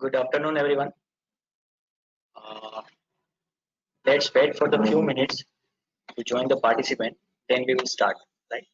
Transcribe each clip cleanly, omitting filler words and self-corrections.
Good afternoon, everyone. Let's wait for the few minutes to join the participant. Then we will start. Right?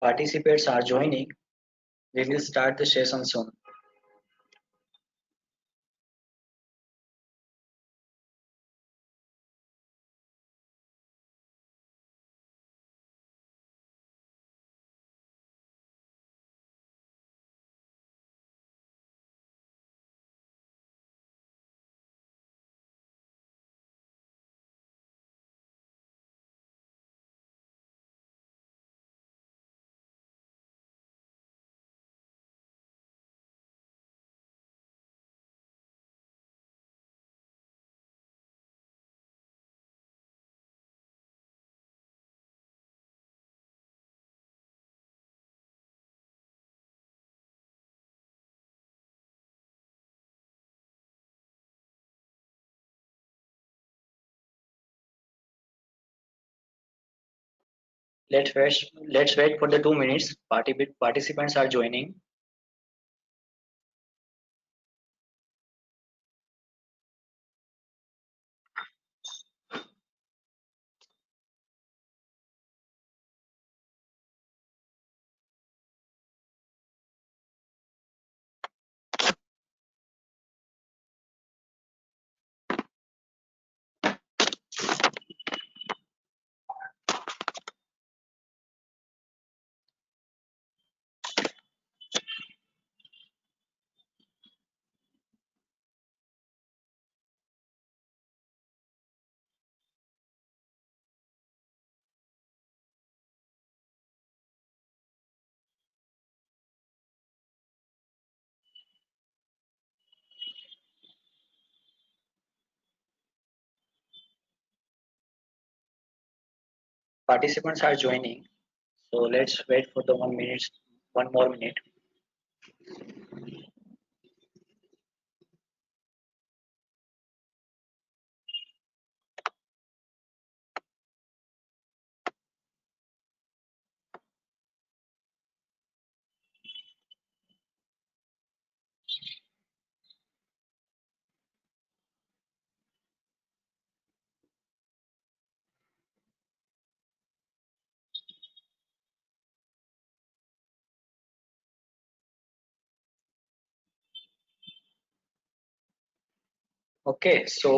Participants are joining. We will start the session soon. Let's wait for the 2 minutes. Participants are joining. Participants are joining. So let's wait for the 1 minute. 1 more minute. Okay, so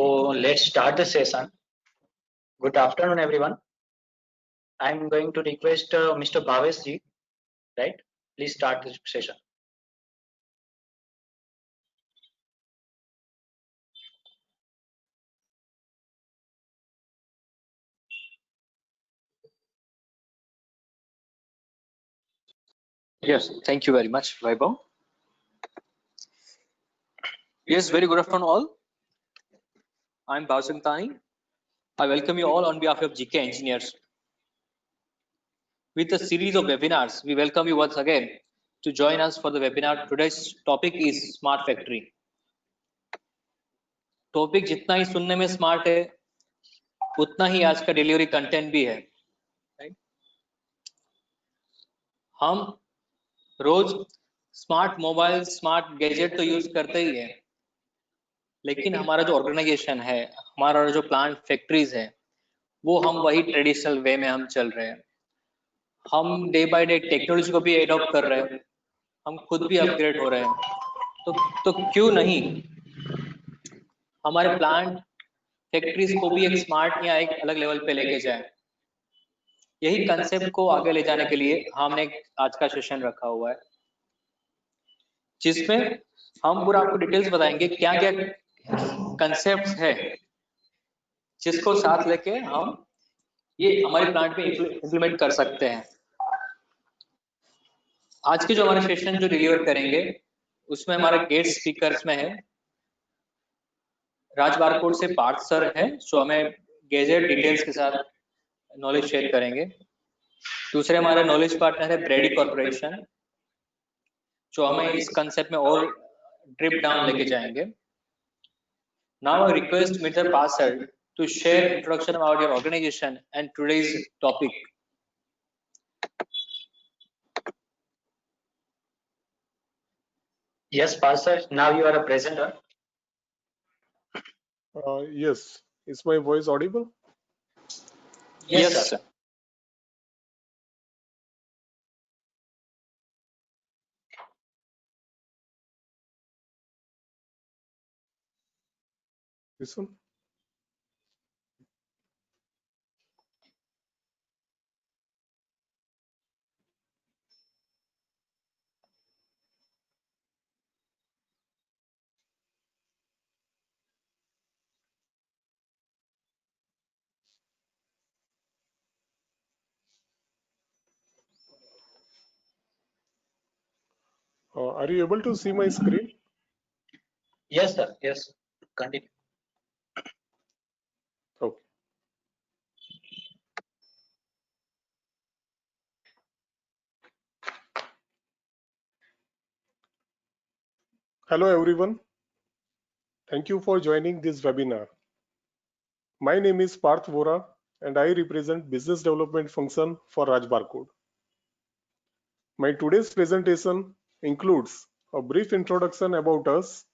let's start the session. Good afternoon, everyone. I'm going to request Mr. Bhavesh ji, right? Please start the session. Yes, thank you very much, Vaibhav. Yes, very good afternoon all. I'm Bhav Tani. I welcome you all on behalf of GK Engineers. With a series of webinars, we welcome you once again to join us for the webinar. Today's topic is Smart Factory. Topic जितना ही सुनने में smart है उतना ही आज का delivery content भी है, right? हम रोज स्मार्ट मोबाइल, स्मार्ट गैजेट तो यूज करते ही है, लेकिन हमारा जो ऑर्गेनाइजेशन है, हमारा जो प्लांट फैक्ट्रीज है, वो हम वही ट्रेडिशनल वे में हम चल रहे हैं. हम डे बाय डे टेक्नोलॉजी को भी एडॉप्ट कर रहे हैं, हम खुद भी अपग्रेड हो रहे हैं. तो क्यों नहीं हमारे प्लांट फैक्ट्रीज को भी एक स्मार्ट या एक अलग लेवल पे लेके जाए. यही कंसेप्ट को आगे ले जाने के लिए हमने आज का सेशन रखा हुआ है, जिसमें हम पूरा आपको डिटेल्स बताएंगे क्या क्या कंसेप्ट्स है जिसको साथ लेके हम ये हमारे प्लांट में इम्प्लीमेंट कर सकते हैं. आज के जो हमारे सेशन जो डिलीवर करेंगे उसमें हमारे गेस्ट स्पीकर्स में है राज बारकोड से पार्थ सर है जो हमें गैजेट डिटेल्स के साथ नॉलेज शेयर करेंगे। दूसरे हमारे नॉलेज पार्टनर है ब्रेडी कॉर्पोरेशन जो हमें इस कंसेप्ट में और ड्रिप डाउन लेके जाएंगे। Now I request Mr. Parth sir to share introduction about your organization and today's topic. Yes, Pastor. Now you are a presenter. Yes. Is my voice audible? Yes, sir. This one? Are you able to see my screen? Yes, sir. Yes. Continue. Okay. Hello everyone. Thank you for joining this webinar. My name is Parth Vora and I represent business development function for Raj Barcode. My today's presentation includes a brief introduction about us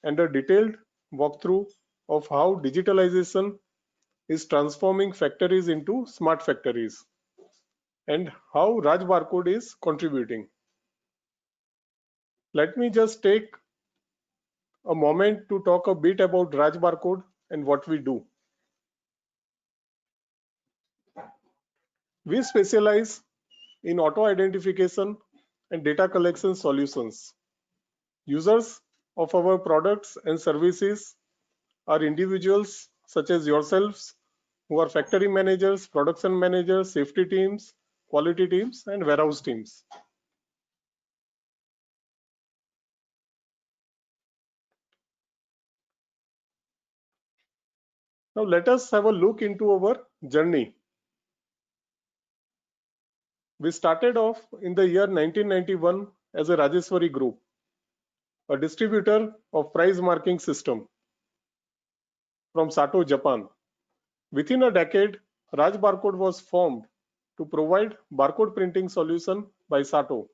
and a detailed walkthrough of how digitalization is transforming factories into smart factories and how Raj Barcode is contributing. Let me just take a moment to talk a bit about Raj Barcode and what we do. We specialize in auto identification and data collection solutions. Users of our products and services are individuals such as yourselves who are factory managers, production managers, safety teams, quality teams, and warehouse teams. Now let us have a look into our journey. We started off in the year 1991 as a Rajeshwari Group, a distributor of price marking system from Sato, Japan. Within a decade, Raj Barcode was formed to provide barcode printing solution by Sato.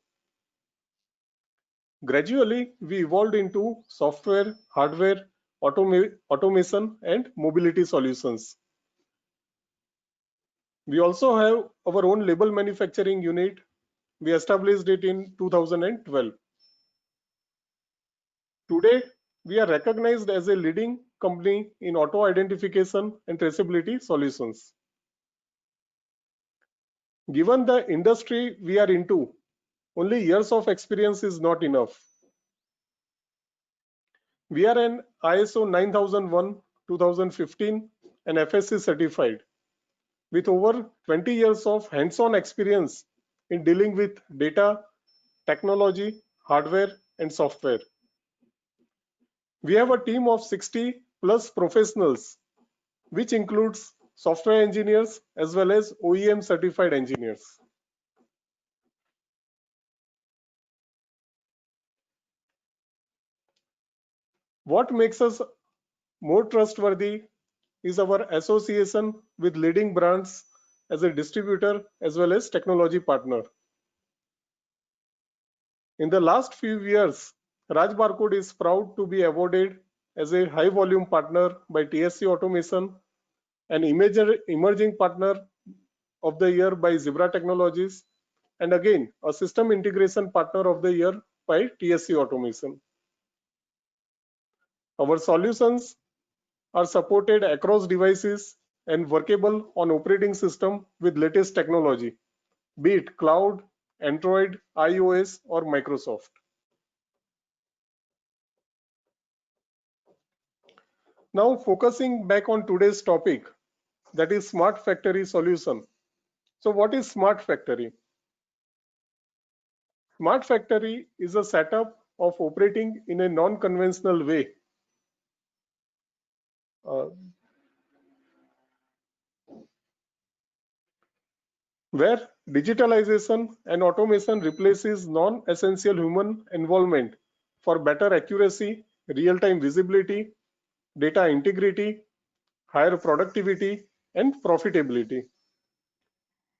Gradually, we evolved into software, hardware, automation, and mobility solutions. We also have our own label manufacturing unit. We established it in 2012. Today, we are recognized as a leading company in auto identification and traceability solutions. Given the industry we are into, only years of experience is not enough. We are an ISO 9001, 2015 and FSC certified with over 20 years of hands-on experience in dealing with data, technology, hardware, and software. We have a team of 60 plus professionals, which includes software engineers as well as OEM certified engineers. What makes us more trustworthy is our association with leading brands as a distributor as well as technology partner. In the last few years, Raj Barcode is proud to be awarded as a high volume partner by TSC Automation, an emerging partner of the year by Zebra Technologies, and again a system integration partner of the year by TSC Automation. Our solutions are supported across devices and workable on operating system with latest technology, be it cloud, Android, iOS, or Microsoft. Now focusing back on today's topic, that is smart factory solution. So what is smart factory? Smart factory is a setup of operating in a non-conventional way. Where digitalization and automation replaces non-essential human involvement for better accuracy, real-time visibility, data integrity, higher productivity, and profitability.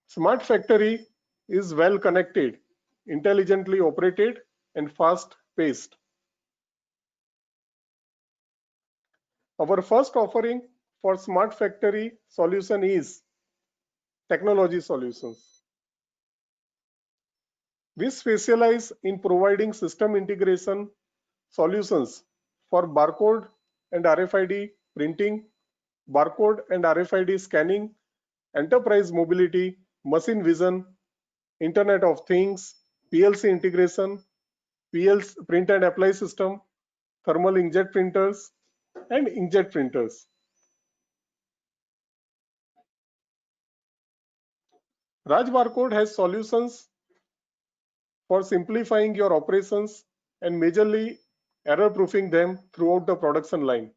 Smart factory is well connected, intelligently operated, and fast-paced. Our first offering for smart factory solution is technology solutions. We specialize in providing system integration solutions for barcode and RFID printing, barcode and RFID scanning, enterprise mobility, machine vision, Internet of Things, PLC integration, PLC print and apply system, thermal inkjet printers, and inkjet printers. Raj Barcode has solutions for simplifying your operations and majorly error-proofing them throughout the production line.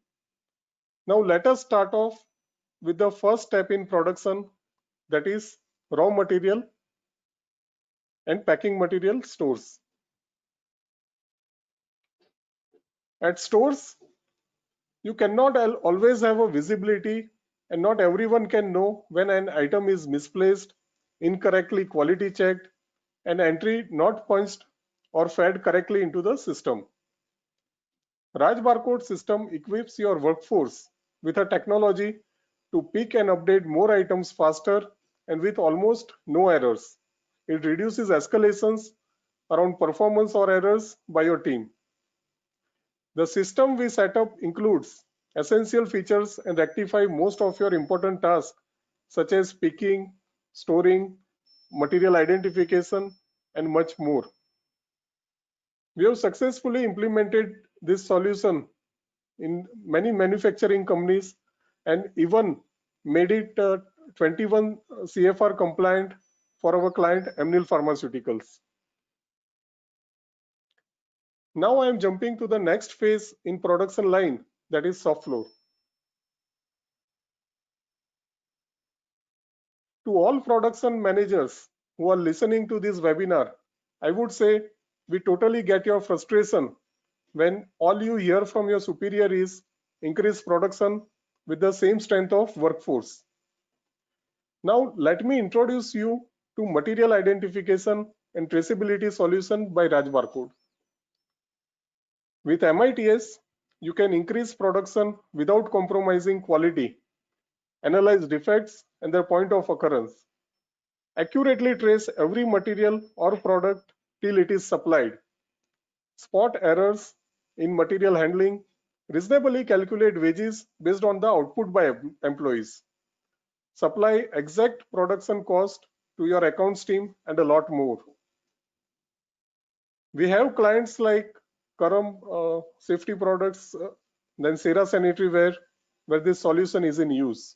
Now let us start off with the first step in production, that is raw material and packing material stores. At stores, you cannot always have a visibility, and not everyone can know when an item is misplaced, incorrectly quality checked, an entry not punched or fed correctly into the system. Raj Barcode system equips your workforce with a technology to pick and update more items faster and with almost no errors. It reduces escalations around performance or errors by your team. The system we set up includes essential features and rectify most of your important tasks such as picking, storing, material identification, and much more. We have successfully implemented this solution in many manufacturing companies and even made it 21 CFR compliant for our client Amneal Pharmaceuticals. Now I am jumping to the next phase in production line, that is shop floor. To all production managers who are listening to this webinar, I would say we totally get your frustration when all you hear from your superior is increase production with the same strength of workforce. Now let me introduce you to material identification and traceability solution by Raj Barcode. With MITS, you can increase production without compromising quality, analyze defects and their point of occurrence, accurately trace every material or product till it is supplied, spot errors in material handling, reasonably calculate wages based on the output by employees, supply exact production cost to your accounts team, and a lot more. We have clients like Karam Safety Products, then Sera Sanitary Ware, where this solution is in use.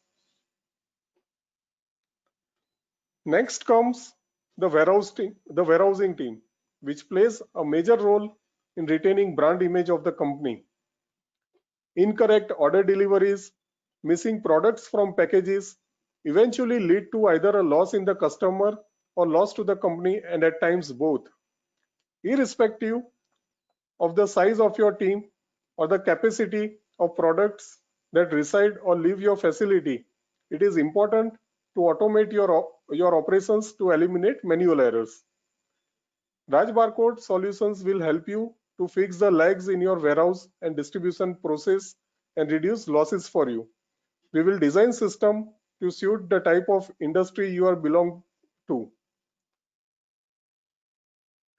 Next comes the warehousing team, which plays a major role in retaining brand image of the company. Incorrect order deliveries, missing products from packages eventually lead to either a loss in the customer or loss to the company, and at times both. Irrespective of the size of your team or the capacity of products that reside or leave your facility, it is important to automate your operations to eliminate manual errors. Raj Barcode solutions will help you to fix the lags in your warehouse and distribution process and reduce losses for you. We will design system to suit the type of industry you are belong to.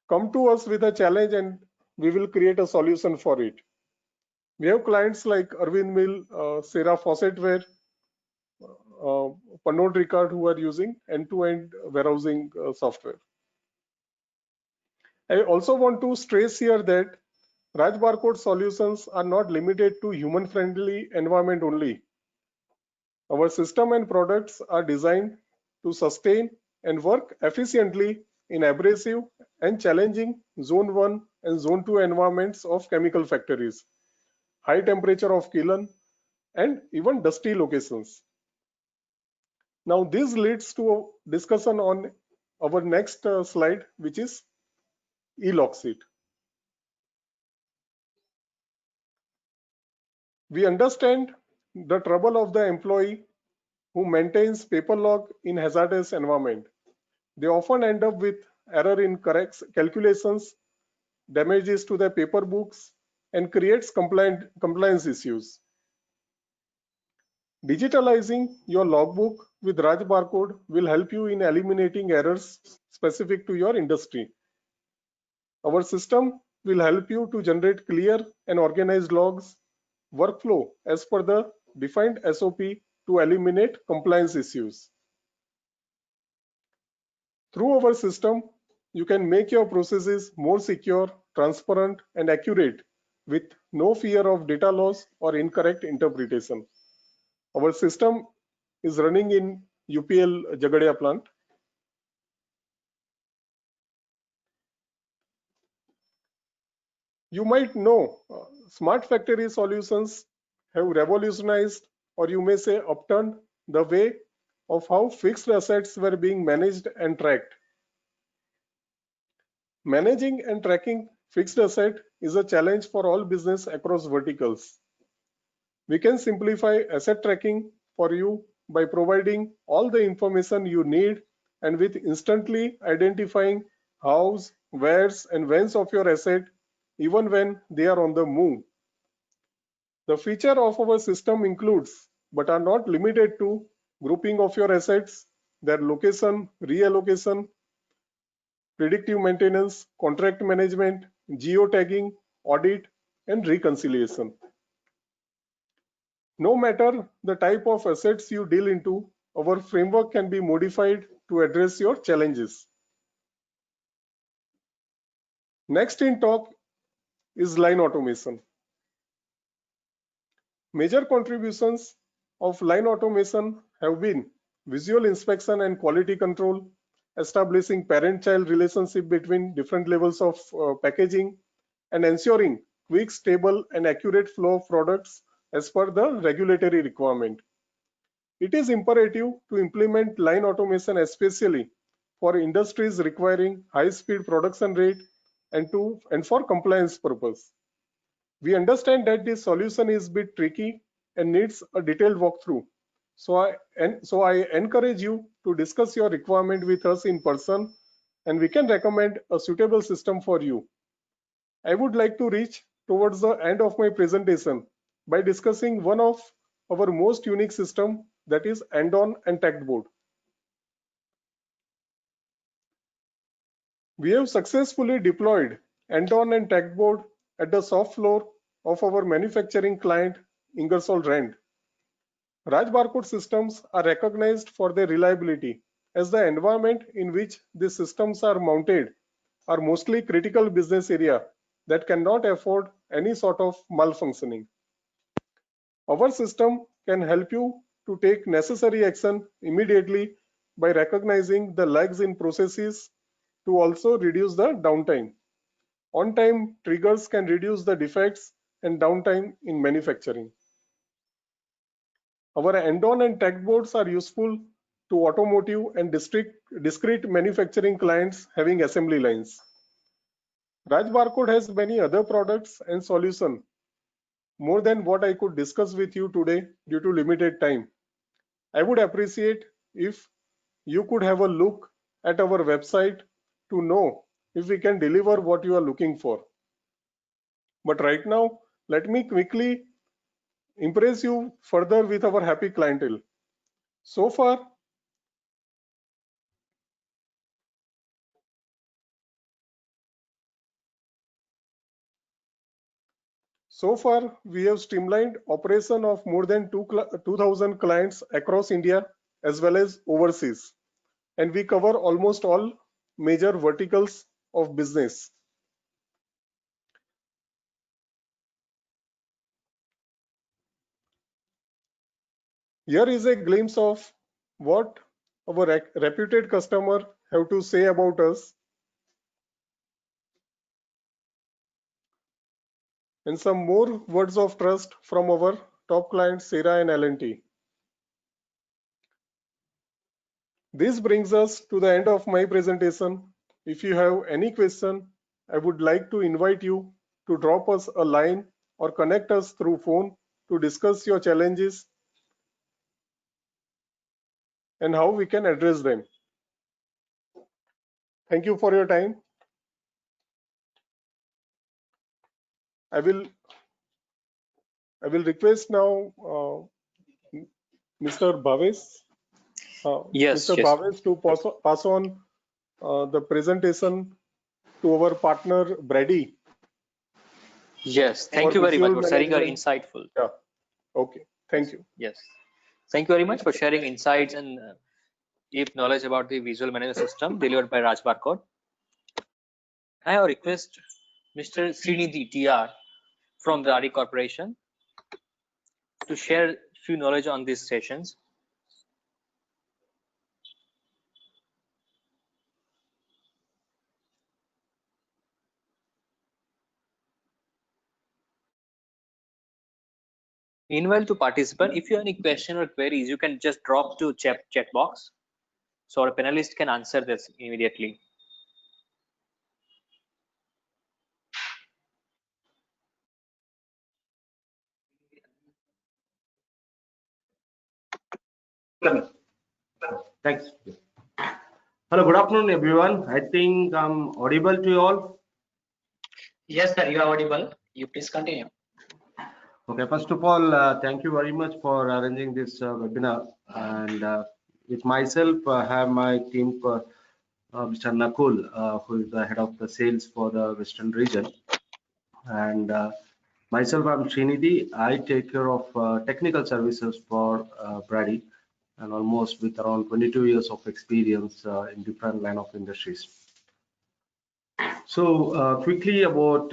Come to us with a challenge and we will create a solution for it. We have clients like Arvind Mill, Sera Faucetware, Pernod Ricard, who are using end-to-end warehousing software. I also want to stress here that Raj Barcode solutions are not limited to human-friendly environment only. Our system and products are designed to sustain and work efficiently in abrasive and challenging Zone 1 and Zone 2 environments of chemical factories, high temperature of kiln, and even dusty locations. Now this leads to a discussion on our next slide, which is ELOCKOUT. We understand the trouble of the employee who maintains paper log in hazardous environment. They often end up with error in correct calculations, damages to their paper books, and creates compliance issues. Digitalizing your logbook with Raj Barcode will help you in eliminating errors specific to your industry. Our system will help you to generate clear and organized logs, workflow as per the defined SOP to eliminate compliance issues. Through our system, you can make your processes more secure, transparent, and accurate with no fear of data loss or incorrect interpretation. Our system is running in UPL Jagadia plant. You might know smart factory solutions have revolutionized, or you may say upturned, the way of how fixed assets were being managed and tracked. Managing and tracking fixed asset is a challenge for all business across verticals. We can simplify asset tracking for you by providing all the information you need and with instantly identifying hows, wheres, and whens of your asset even when they are on the move. The feature of our system includes, but are not limited to, grouping of your assets, their location, reallocation, predictive maintenance, contract management, geotagging, audit, and reconciliation. No matter the type of assets you deal into, our framework can be modified to address your challenges. Next in talk is line automation. Major contributions of line automation have been visual inspection and quality control, establishing parent-child relationship between different levels of packaging, and ensuring quick, stable, and accurate flow of products as per the regulatory requirement. It is imperative to implement line automation, especially for industries requiring high-speed production rate and for compliance purpose. We understand that this solution is a bit tricky and needs a detailed walkthrough. So I encourage you to discuss your requirement with us in person, and we can recommend a suitable system for you. I would like to reach towards the end of my presentation by discussing one of our most unique system, that is end-on and tagged board. We have successfully deployed end-on and tagged board at the shop floor of our manufacturing client, Ingersoll Rand. Raj Barcode systems are recognized for their reliability, as the environment in which these systems are mounted are mostly critical business area that cannot afford any sort of malfunctioning. Our system can help you to take necessary action immediately by recognizing the lags in processes to also reduce the downtime. On-time triggers can reduce the defects and downtime in manufacturing. Our end-on and tagged boards are useful to automotive and discrete manufacturing clients having assembly lines. Raj Barcode has many other products and solutions, more than what I could discuss with you today due to limited time. I would appreciate if you could have a look at our website to know if we can deliver what you are looking for. But right now, let me quickly impress you further with our happy clientele. So far, we have streamlined operation of more than 2,000 clients across India as well as overseas, and we cover almost all major verticals of business. Here is a glimpse of what our reputed customer have to say about us. And some more words of trust from our top clients, Sera and L&T. This brings us to the end of my presentation. If you have any question, I would like to invite you to drop us a line or connect us through phone to discuss your challenges and how we can address them. Thank you for your time. I will request now Mr. Bhavesh. Yes, Mr. yes. Bhavesh to pass on the presentation to our partner BRADY. Yes, thank you very much for sharing your insightful. Yeah. Okay. Thank you. Yes. Thank you very much for sharing insights and deep knowledge about the visual management system delivered by Raj Barcode. I have request Mr. Srinidhi TR from BRADY Corporation to share few knowledge on these sessions. Meanwhile, to participant, if you have any question or queries, you can just drop to chat box, so our panelist can answer this immediately. Thanks. Hello, good afternoon, everyone. I think I'm audible to you all. Yes, sir, you are audible. You please continue. Okay, first of all, thank you very much for arranging this webinar. And with myself, I have my team, Mr. Nakul, who is the head of the sales for the Western region. And myself, I'm Srinidhi. I take care of technical services for BRADY, and almost with around 22 years of experience in different line of industries. So quickly about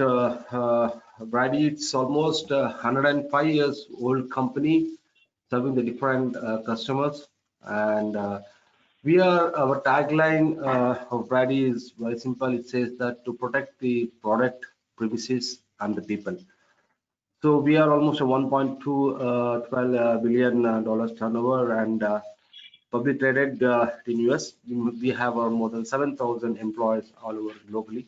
BRADY, it's almost 105 years old company serving the different customers, and our tagline of BRADY is very simple. It says that to protect the product, premises, and the people. So we are almost a 1.12 billion dollars turnover, and public traded in US. We have more than 7,000 employees all over globally.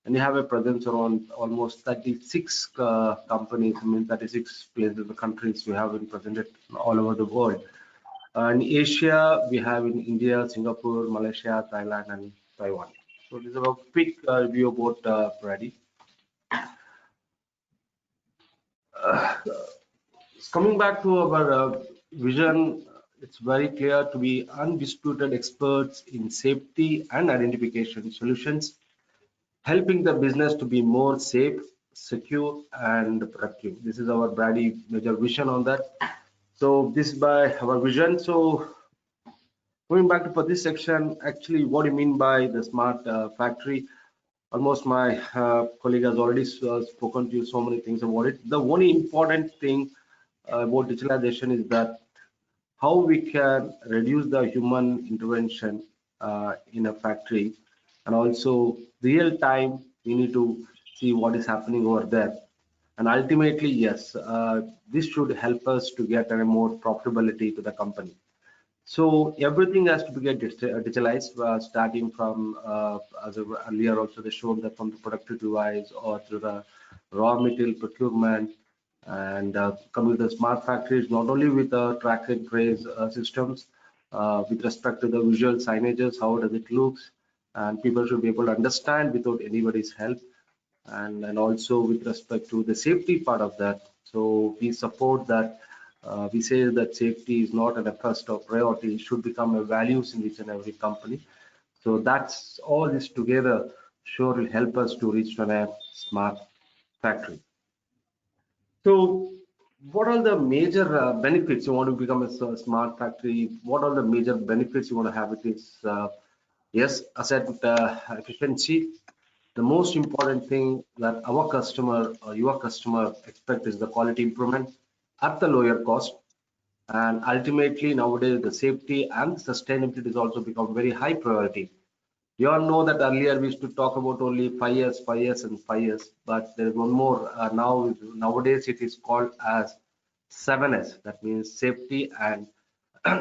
And we have a presence around almost 36 companies, I mean 36 places in the countries we have been presented all over the world. In Asia, we have in India, Singapore, Malaysia, Thailand, and Taiwan. So this is a quick review about BRADY. Coming back to our vision, it's very clear to be undisputed experts in safety and identification solutions, helping the business to be more safe, secure, and productive. This is our BRADY major vision on that. So this is by our vision. So going back to for this section, actually, what do you mean by the smart factory? Almost my colleague has already spoken to you so many things about it. The only important thing about digitalization is that how we can reduce the human intervention in a factory, and also real time we need to see what is happening over there. And ultimately, yes, this should help us to get a more profitability to the company. So everything has to get digitalized, starting from, as earlier also they showed that from the productivity wise or to the raw material procurement, and coming to the smart factories, not only with the track and trace systems, with respect to the visual signages, how does it looks, and people should be able to understand without anybody's help, and also with respect to the safety part of that. So we support that. We say that safety is not a first or priority, it should become a values in each and every company. So that's all this together sure will help us to reach to a smart factory. So what are the major benefits you want to become a smart factory? What are the major benefits you want to have with this? Yes, asset efficiency. The most important thing that our customer or your customer expect is the quality improvement at the lower cost. And ultimately nowadays the safety and sustainability has also become very high priority. You all know that earlier we used to talk about only 5 years, 5 years, and 5 years, but there is one more. Nowadays it is called as 7S. That means safety and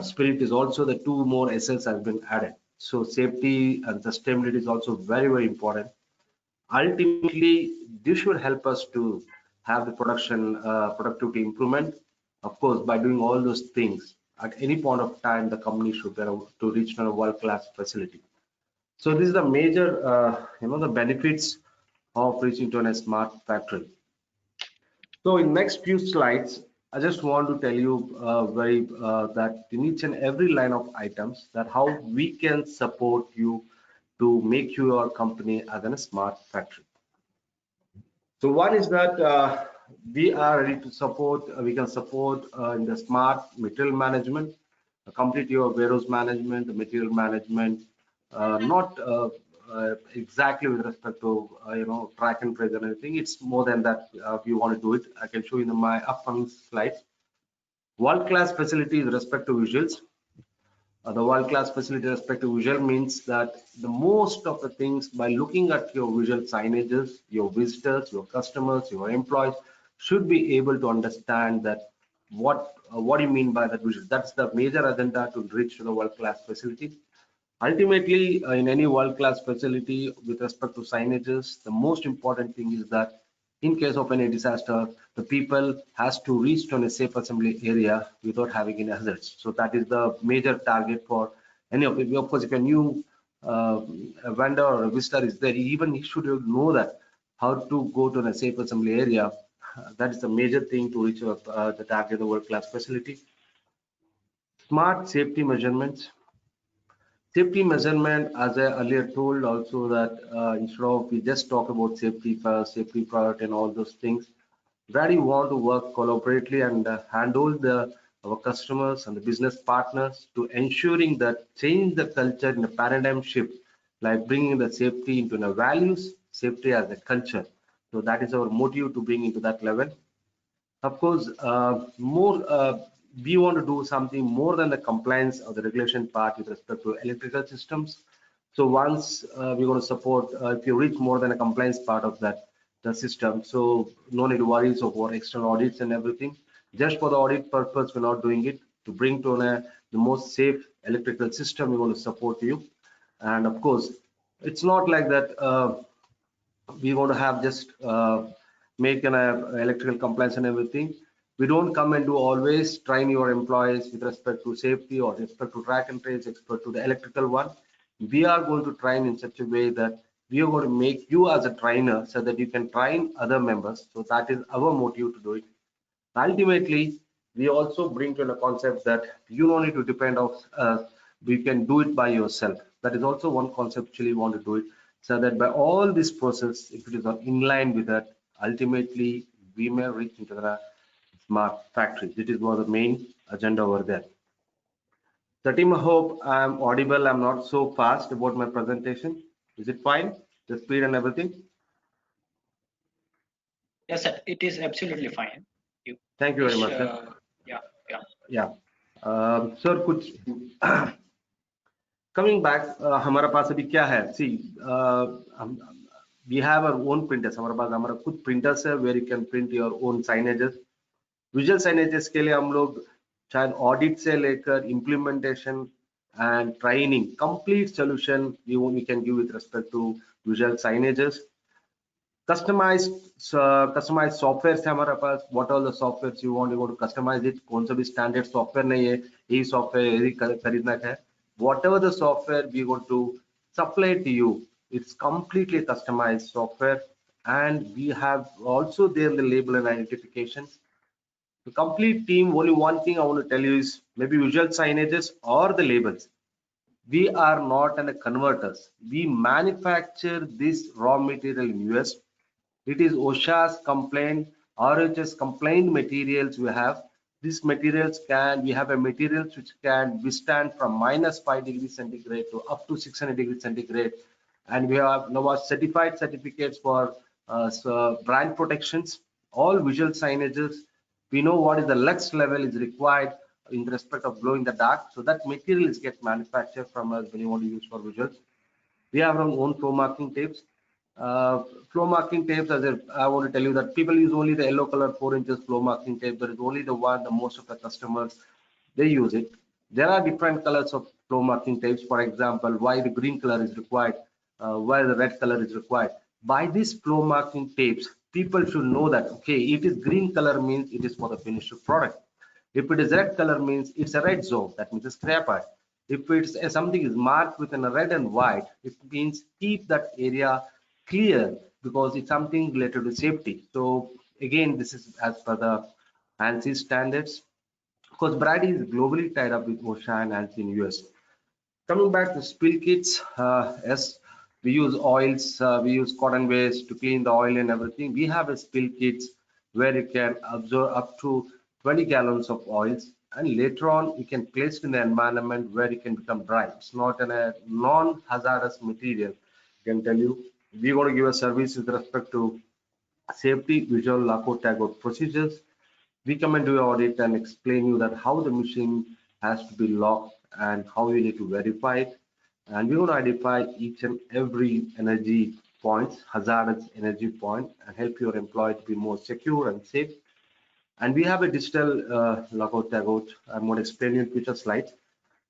spirit is also the two more S's has been added. So safety and sustainability is also very, very important. Ultimately, this should help us to have the productivity improvement. Of course, by doing all those things, at any point of time, the company should be able to reach a world-class facility. So this is the major, the benefits of reaching to a smart factory. So in next few slides, I just want to tell you that in each and every line of items that how we can support you to make your company as a smart factory. So one is that we are ready to support, we can support in the smart material management, complete your warehouse management, the material management, not exactly with respect to, track and trace and everything. It's more than that. If you want to do it, I can show you in my upcoming slides. World-class facility with respect to visuals. The world-class facility respect to visual means that the most of the things by looking at your visual signages, your visitors, your customers, your employees should be able to understand that what do you mean by that visual. That's the major agenda to reach to the world-class facility. Ultimately, in any world-class facility with respect to signages, the most important thing is that in case of any disaster, the people has to reach to a safe assembly area without having any hazards. So that is the major target for any of it. Of course, if a new a vendor or a visitor is there, even he should know that how to go to a safe assembly area. That is the major thing to reach the target of the world-class facility. Smart safety measurements. Safety measurement, as I earlier told also that instead of we just talk about safety first, safety product and all those things, BRADY want to work collaboratively and handle our customers and the business partners to ensuring that change the culture in a paradigm shift, like bringing the safety into the values, safety as a culture. So that is our motive to bring into that level. Of course, we want to do something more than the compliance or the regulation part with respect to electrical systems. So once we're going to support, if you reach more than a compliance part of the system, so no need to worry for external audits and everything. Just for the audit purpose, we're not doing it. To bring to the most safe electrical system, we want to support you. And of course, it's not like that. We want to have just make an electrical compliance and everything. We don't come and do always train your employees with respect to safety or respect to track and trace, expert to the electrical one. We are going to train in such a way that we are going to make you as a trainer so that you can train other members. So that is our motive to do it. Ultimately, we also bring to the concept that you don't need to depend on us. You can do it by yourself. That is also one conceptually want to do it. So that by all this process, if it is in line with that, ultimately we may reach into the smart factory. This is one of the main agenda over there. The team, I hope I'm audible. I'm not so fast about my presentation. Is it fine? The speed and everything? Yes, sir. It is absolutely fine. Thank you very much, sir. Yeah. Sir, कुछ coming back, हमारा पास अभी क्या है? See, we have our own printers. हमारे पास हमारा खुद printers है where you can print your own signages. Visual signages के लिए हम लोग शायद audit से लेकर implementation and training, complete solution we can give with respect to visual signages. Customized software है हमारे पास. What all the softwares you want to customize it? कौन सा भी standard software नहीं है. यही software यही खरीदना है. Whatever the software we want to supply to you, it's completely customized software, and we have also there the label and identifications. The complete team, only one thing I want to tell you is maybe visual signages or the labels. We are not an converters. We manufacture this raw material in US. It is OSHA's complaint, RHS complaint materials we have. These materials we have a materials which can withstand from -5 degrees centigrade to up to 600 degrees centigrade. And we have now certified certificates for brand protections, all visual signages. We know what is the lux level is required in respect of glow in the dark. So that material is get manufactured from us when you want to use for visuals. We have our own flow marking tapes. Flow marking tapes, I want to tell you that people use only the yellow color 4 inches flow marking tape. That is only the one the most of the customers they use it. There are different colors of flow marking tapes. For example, why the green color is required, why the red color is required. By these flow marking tapes, people should know that okay, it is green color means it is for the finished product. If it is red color means it's a red zone, that means a scrapper. If it's something is marked with a red and white, it means keep that area clear because it's something related to safety. So again, this is as per the ANSI standards. Because BRADY is globally tied up with OSHA and ANSI in US. Coming back to spill kits, yes, we use oils, we use cotton waste to clean the oil and everything. We have a spill kits where you can absorb up to 20 gallons of oils, and later on you can place it in the environment where it can become dry. It's not a non-hazardous material. I can tell you, we're going to give a service with respect to safety, visual lockout tagout procedures. We come and do an audit and explain you that how the machine has to be locked and how you need to verify it. And we're going to identify each and every energy points, hazardous energy point, and help your employee to be more secure and safe. And we have a digital lockout tagout. I'm going to explain you in future slides.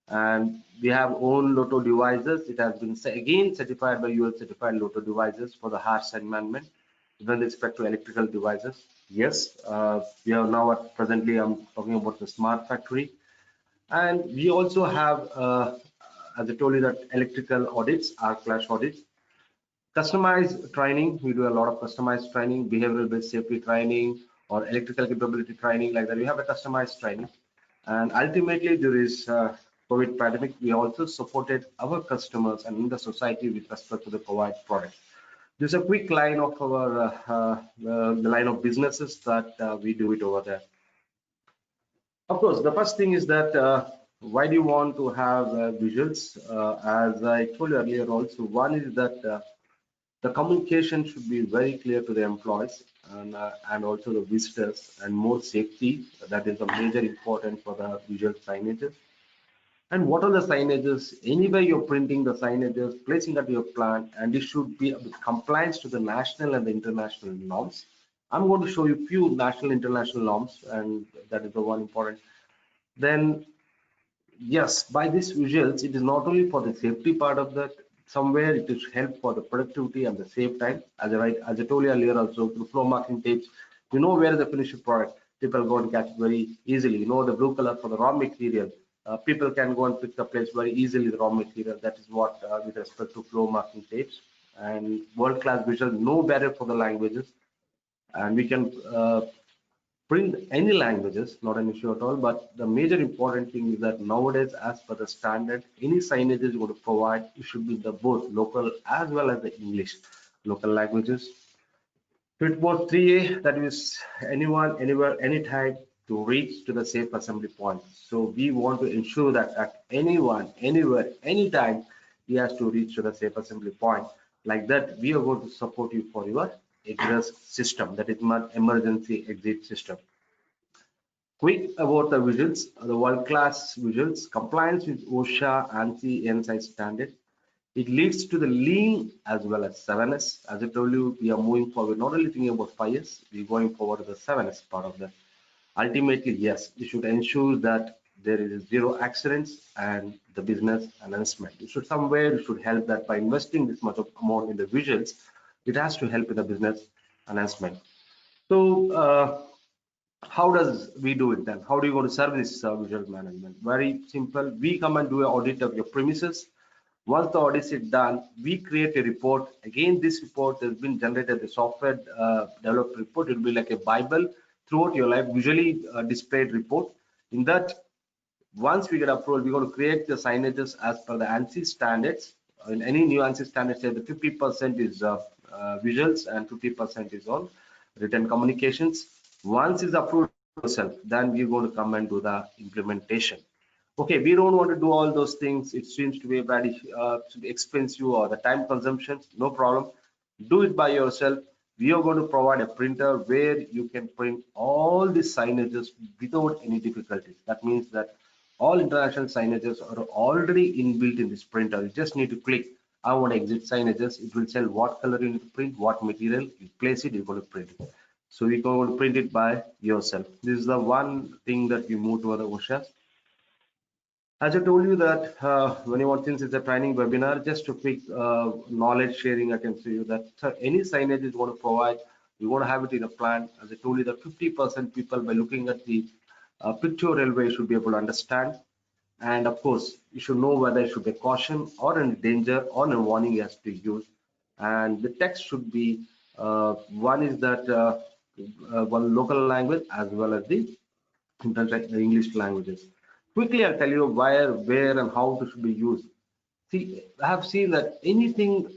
And we have own LOTO devices. It has been again certified by US certified LOTO devices for the harsh environment with respect to electrical devices. Yes, we are now presently I'm talking about the smart factory, and we also have as I told you that electrical audits, clash audits, customized training. We do a lot of customized training, behavioral based safety training or electrical capability training, like that. We have a customized training, and ultimately there is COVID pandemic. We also supported our customers and in the society with respect to the COVID products. There's a quick line of our the line of businesses that we do it over there. Of course, the first thing is that why do you want to have visuals? As I told you earlier also, one is that the communication should be very clear to the employees and also the visitors, and more safety. That is a major important for the visual signages. And what are the signages? Anywhere you're printing the signages, placing at your plant, and it should be with compliance to the national and the international norms. I'm going to show you few national international norms, and that is the one important. Then, yes, by these visuals, it is not only for the safety part of that. Somewhere it is help for the productivity and the save time. As I told you earlier, also through flow marking tapes, you know where the finished product. People go and catch very easily. You know the blue color for the raw material. People can go and pick the place very easily, the raw material. That is what with respect to flow marking tapes. And world-class visual, no barrier for the languages. And we can print any languages, not an issue at all. But the major important thing is that nowadays, as per the standard, any signages you want to provide, it should be the both local as well as the English, local languages. Pitboard 3A, that is anyone, anywhere, anytime to reach to the safe assembly point. So we want to ensure that at anyone, anywhere, anytime, he has to reach to the safe assembly point. Like that, we are going to support you for your EGRESS system, that is my emergency exit system. Quick about the visuals, the world-class visuals, compliance with OSHA, ANSI, NSI standard. It leads to the lean as well as 7S. As I told you, we are moving forward, not only thinking about 5S, we're going forward to the 7S part of that. Ultimately, yes, you should ensure that there is zero accidents and the business announcement. You should help that by investing this much of amount in the visuals, it has to help in the business announcement. So how does we do it then? How do you go to service visual management? Very simple. We come and do an audit of your premises. Once the audit is done, we create a report. Again, this report has been generated, the software developed report. It will be like a Bible throughout your life, visually displayed report. In that, once we get approval, we're going to create the signages as per the ANSI standards. In any new ANSI standards, say the 50% is visuals and 50% is on written communications. Once it's approved yourself, then we're going to come and do the implementation. Okay, we don't want to do all those things. It seems to be very expensive or the time consumption. No problem. Do it by yourself. We are going to provide a printer where you can print all the signages without any difficulties. That means that all international signages are already inbuilt in this printer. You just need to click I want exit signages. It will tell what color you need to print, what material, you place it, you're going to print it. So we're going to print it by yourself. This is the one thing that we move to other OSHAs. As I told you that when you want, since it's a training webinar, just a quick knowledge sharing, I can say you that any signage is going to provide, we want to have it in a plan. As I told you that 50% people by looking at the picture railway should be able to understand. And of course, you should know whether it should be a caution or a danger or a warning has to be used. And the text should be, one is that one local language as well as the English languages. Quickly, I'll tell you where, and how it should be used. See, I have seen that anything,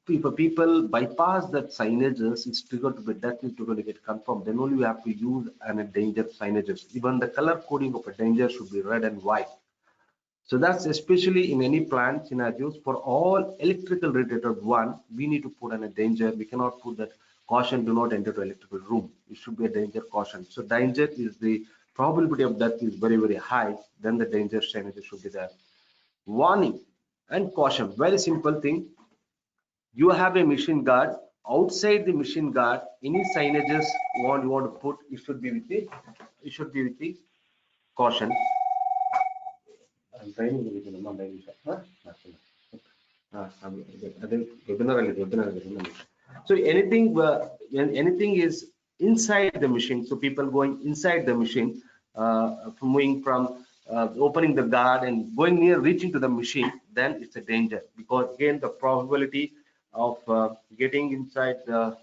if people bypass that signages, it's triggered to be definitely triggered to get confirmed. Then only we have to use an endangered signages. Even the color coding of a danger should be red and white. So that's especially in any plant scenarios. For all electrical related one, we need to put in a danger. We cannot put that caution, do not enter to electrical room. It should be a danger caution. So danger is the probability of death is very, very high. Then the danger signature should be there. Warning and caution, very simple thing. You have a machine guard. Outside the machine guard, any signages you want to put, it should be with the caution. I'm training with the number. So anything is inside the machine. So people going inside the machine, moving from opening the guard and going near reaching to the machine, then it's a danger, because again the probability of getting inside the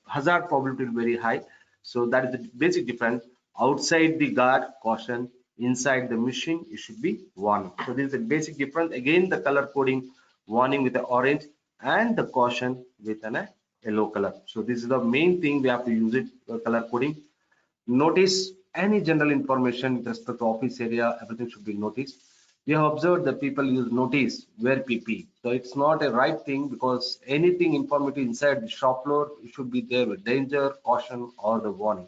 hazard probability is very high. So that is the basic difference. Outside the guard, caution. Inside the machine, it should be warning. So this is a basic difference. Again, the color coding, warning with the orange and the caution with a yellow color. So this is the main thing we have to use it, color coding. Notice any general information with respect to office area, everything should be noticed. We have observed that people use notice where PP. So it's not a right thing, because anything informative inside the shop floor, it should be there with danger, caution, or the warning.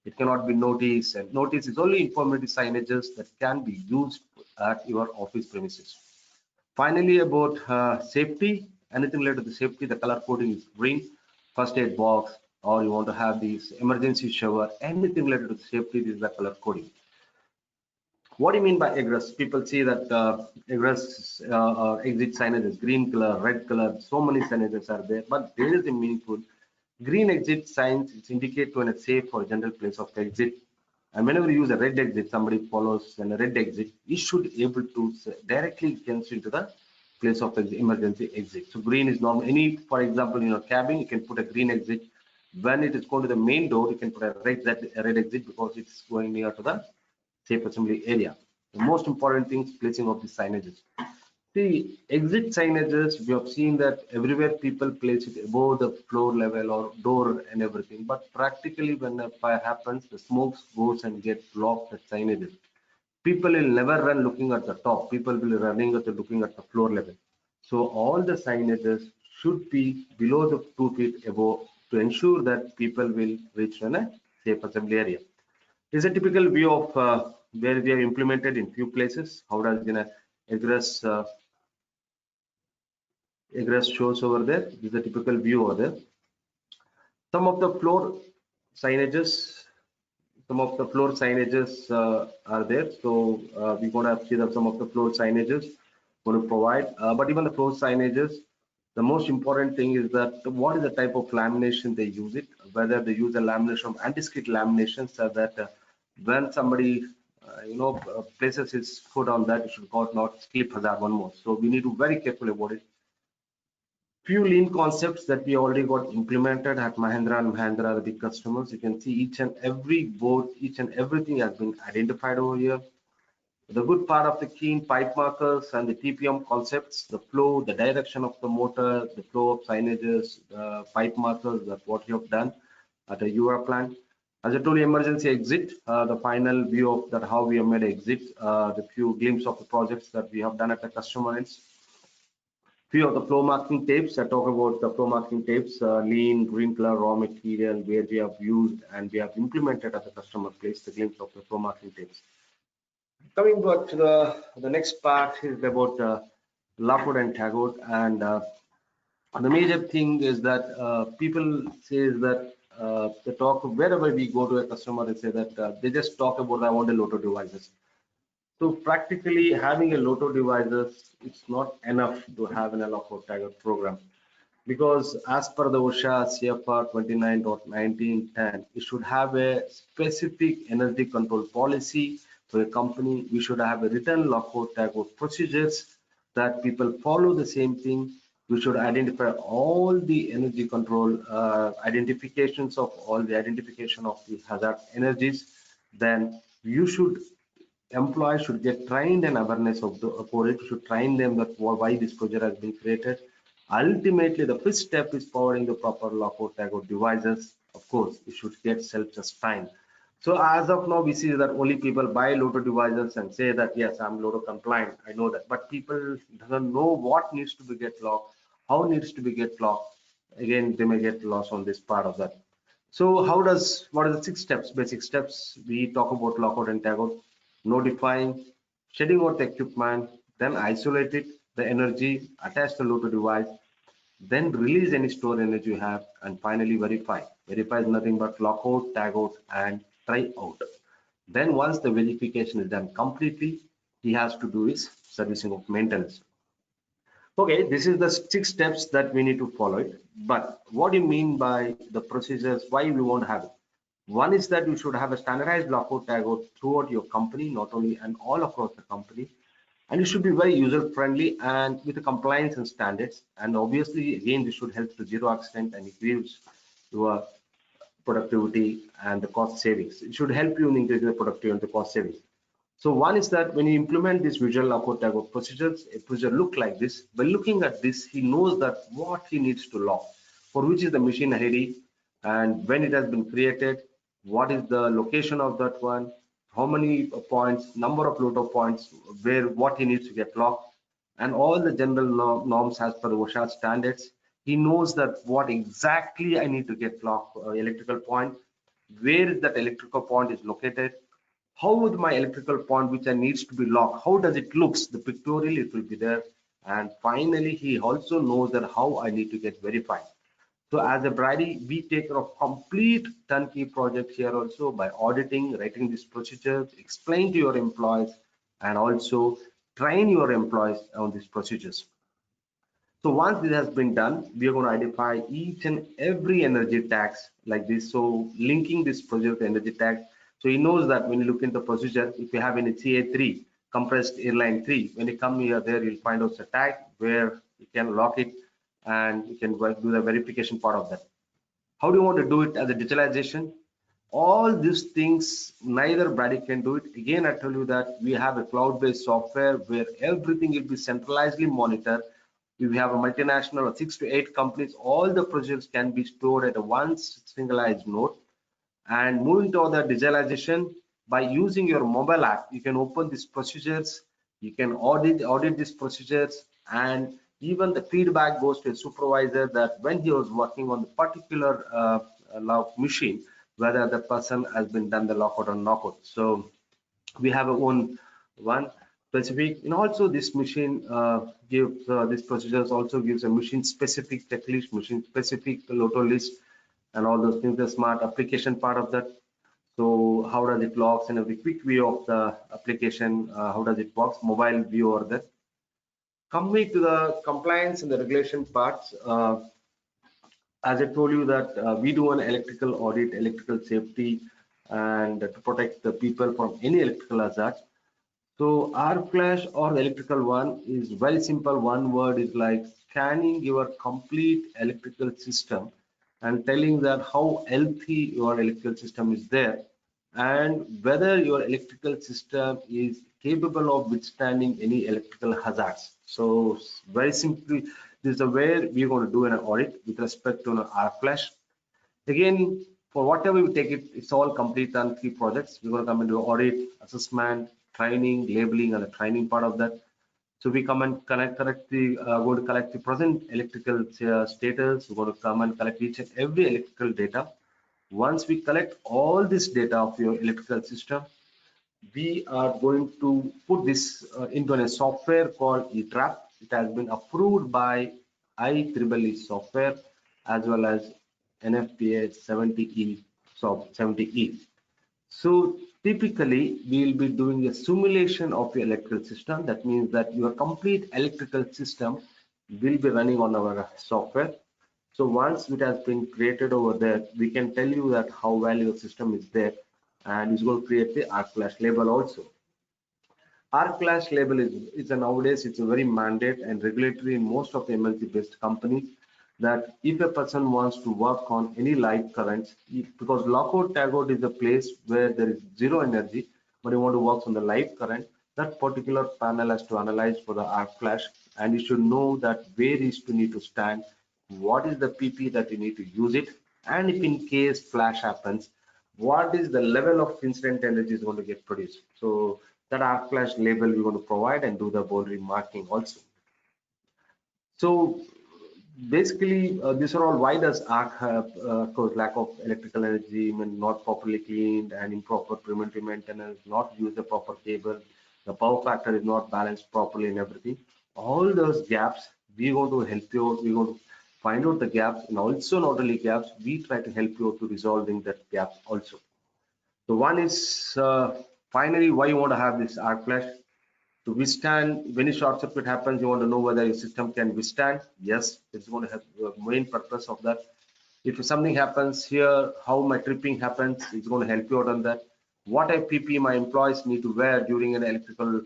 It cannot be notice, and notice is only informative signages that can be used at your office premises. Finally, about safety, anything related to safety, the color coding is green. First aid box, or you want to have these emergency shower, anything related to safety, this is the color coding. What do you mean by egress? People see that egress exit signage is green color, red color, so many signages are there, but there is a meaningful. Green exit signs, it indicate to a safe or general place of exit. And whenever you use a red exit, somebody follows and a red exit, it should able to directly get into the place of emergency exit. So green is normal. Any, for example, in your cabin, you can put a green exit. When it is going to the main door, you can put a red exit, because it's going near to the safe assembly area. The most important thing is placing of the signages. The exit signages, we have seen that everywhere people place it above the floor level or door and everything, but practically when a fire happens, the smoke goes and gets blocked at signages. People will never run looking at the top. People will be running at looking at the floor level. So all the signages should be below the 2 feet above, to ensure that people will reach a safe assembly area. This is a typical view of where we have implemented in few places. How does egress shows over there? This is a typical view over there. Some of the floor signages are there. So we're going to see that some of the floor signages going to provide. But even the floor signages, the most important thing is that what is the type of lamination they use it, whether they use a lamination and discrete lamination, so that when somebody places his foot on that, it should not slip hazard one more. So we need to be very careful about it. Few lean concepts that we already got implemented at Mahindra and Mahindra, the big customers. You can see each and every board, each and everything has been identified over here. The good part of the keen pipe markers and the TPM concepts, the flow, the direction of the motor, the flow of signages, the pipe markers, that's what you have done at a UR plant. As I told you, emergency exit, the final view of that, how we have made exit, the few glimpse of the projects that we have done at the customer ends. Few of the flow marking tapes. I talk about the flow marking tapes, lean, green color, raw material, where we have used and we have implemented at the customer place, the glimpse of the flow marking tapes. Coming back to the next part is about lockout and tagout. And the major thing is that people say that they talk wherever we go to a customer, they say that they just talk about I want a LOTO devices. So practically having a LOTO devices, it's not enough to have an lockout tagout program, because as per the OSHA CFR 29.1910, it should have a specific energy control policy for a company. We should have a written lockout tagout procedures that people follow the same thing. We should identify all the energy control identifications of all the identification of the hazard energies. Then you should employees should get trained and awareness of the about it. Should train them that why this project has been created. Ultimately, the first step is powering the proper lockout tagout devices. Of course, it should get self-sustained. So as of now, we see that only people buy LOTO devices and say that yes, I'm LOTO compliant. I know that, but people doesn't know what needs to be get locked, how needs to be get locked. Again, they may get lost on this part of that. So what are the 6 steps, basic steps? We talk about lockout and tagout: notifying, shedding out the equipment, then isolate it, the energy, attach the LOTO device, then release any stored energy you have, and finally verify. Verify is nothing but lockout, tagout, and try out. Then once the verification is done completely, he has to do his servicing of maintenance. Okay, this is the 6 steps that we need to follow it. But what do you mean by the procedures? Why we want to have it? One is that you should have a standardized lockout tagout throughout your company, not only and all across the company. And it should be very user friendly and with the compliance and standards. And obviously, again, this should help to zero accident and increase your productivity and the cost savings. It should help you in increasing the productivity and the cost savings. So one is that when you implement this visual lockout tagout procedures, a procedure look like this. By looking at this, he knows that what he needs to lock, for which is the machine ID, and when it has been created, what is the location of that one, how many points, number of LOTO points, where what he needs to get locked, and all the general norms as per the OSHA standards. He knows that what exactly I need to get locked, electrical point, where is that electrical point is located, how would my electrical point which I needs to be locked, how does it looks, the pictorial it will be there, and finally he also knows that how I need to get verified. So as a BRADY, we take care of complete turnkey project here also by auditing, writing these procedures, explain to your employees, and also train your employees on these procedures. So once this has been done, we are going to identify each and every energy tags like this. So linking this procedure to energy tag. So he knows that when you look into procedure, if you have any CA3, compressed airline 3, when you come here, there you'll find out the tag where you can lock it and you can do the verification part of that. How do you want to do it as a digitalization? All these things, neither BRADY can do it. Again, I tell you that we have a cloud-based software where everything will be centralizedly monitored. If we have a multinational of 6 to 8 companies, all the procedures can be stored at a one singleized node. And moving to the digitalization, by using your mobile app, you can open these procedures, you can audit these procedures, and even the feedback goes to a supervisor that when he was working on the particular lock machine, whether the person has been done the lockout or knockout. So we have our own one specific, and also this machine gives this procedures also gives a machine specific checklist, machine specific LOTO list, and all those things. The smart application part of that. So how does it locks and a quick view of the application, how does it works, mobile view or that. Coming to the compliance and the regulation parts, as I told you that we do an electrical audit, electrical safety, and to protect the people from any electrical hazards. So our flash or the electrical one is very simple. One word is like scanning your complete electrical system and telling that how healthy your electrical system is there and whether your electrical system is capable of withstanding any electrical hazards. So very simply, this is where we're going to do an audit with respect to our flash. Again, for whatever we take it, it's all complete turnkey projects. We're going to come into audit, assessment, training, labeling, and the training part of that. So we come and going to collect the present electrical status. We're going to come and collect each and every electrical data. Once we collect all this data of your electrical system, we are going to put this into a software called EGRESS. it has been approved by IEEE software as well as NFPA 70E. So typically we will be doing a simulation of your electrical system. That means that your complete electrical system will be running on our software. So once it has been created over there, we can tell you that how well your system is there, and it's going to create the arc flash label also. Arc flash label is nowadays it's a very mandate and regulatory in most of the MLC based companies, that if a person wants to work on any live currents, because lockout tagout is a place where there is zero energy, but you want to work on the live current, that particular panel has to analyze for the arc flash, and you should know that where is to need to stand, what is the PP that you need to use it, and if in case flash happens, what is the level of incident energy is going to get produced. So that arc flash label we want to provide and do the boundary marking also. So basically, these are all why does arc have cause lack of electrical energy, when not properly cleaned and improper preventive maintenance, not use the proper cable, the power factor is not balanced properly and everything. All those gaps, we want to help you out. We want to find out the gaps, and also not only gaps, we try to help you out to resolving that gaps also. So one is finally why you want to have this arc flash. To withstand when a short circuit happens, you want to know whether your system can withstand. Yes, it's going to have the main purpose of that. If something happens here, how my tripping happens, it's going to help you out on that. What type PP my employees need to wear during an electrical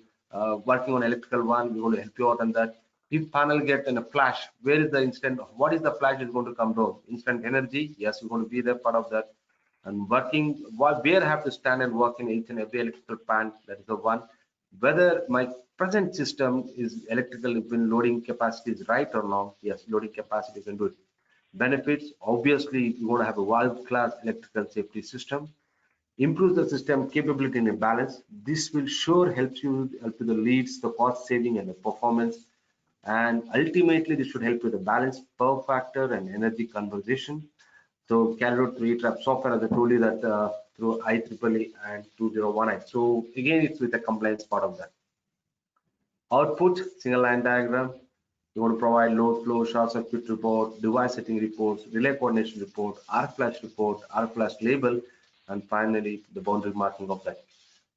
working on electrical one, we're going to help you out on that. If panel get in a flash, where is the instant, what is the flash is going to come down? Instant energy, yes, we're going to be there part of that. And working, where I have to stand and work in each and every electrical pan, that is the one. Whether my present system is electrical when loading capacity is right or not, yes, loading capacity can do it. Benefits, obviously you want to have a world-class electrical safety system. Improves the system capability and balance. This will sure help to the leads, the cost saving and the performance. And ultimately this should help with the balance, power factor and energy conservation. So KANBAN 3-trap software, as I told you, that through IEEE and 2019. So again, it's with the compliance part of that. Output, single line diagram. You want to provide load flow, short circuit report, device setting reports, relay coordination report, arc flash report, arc flash label, and finally the boundary marking of that.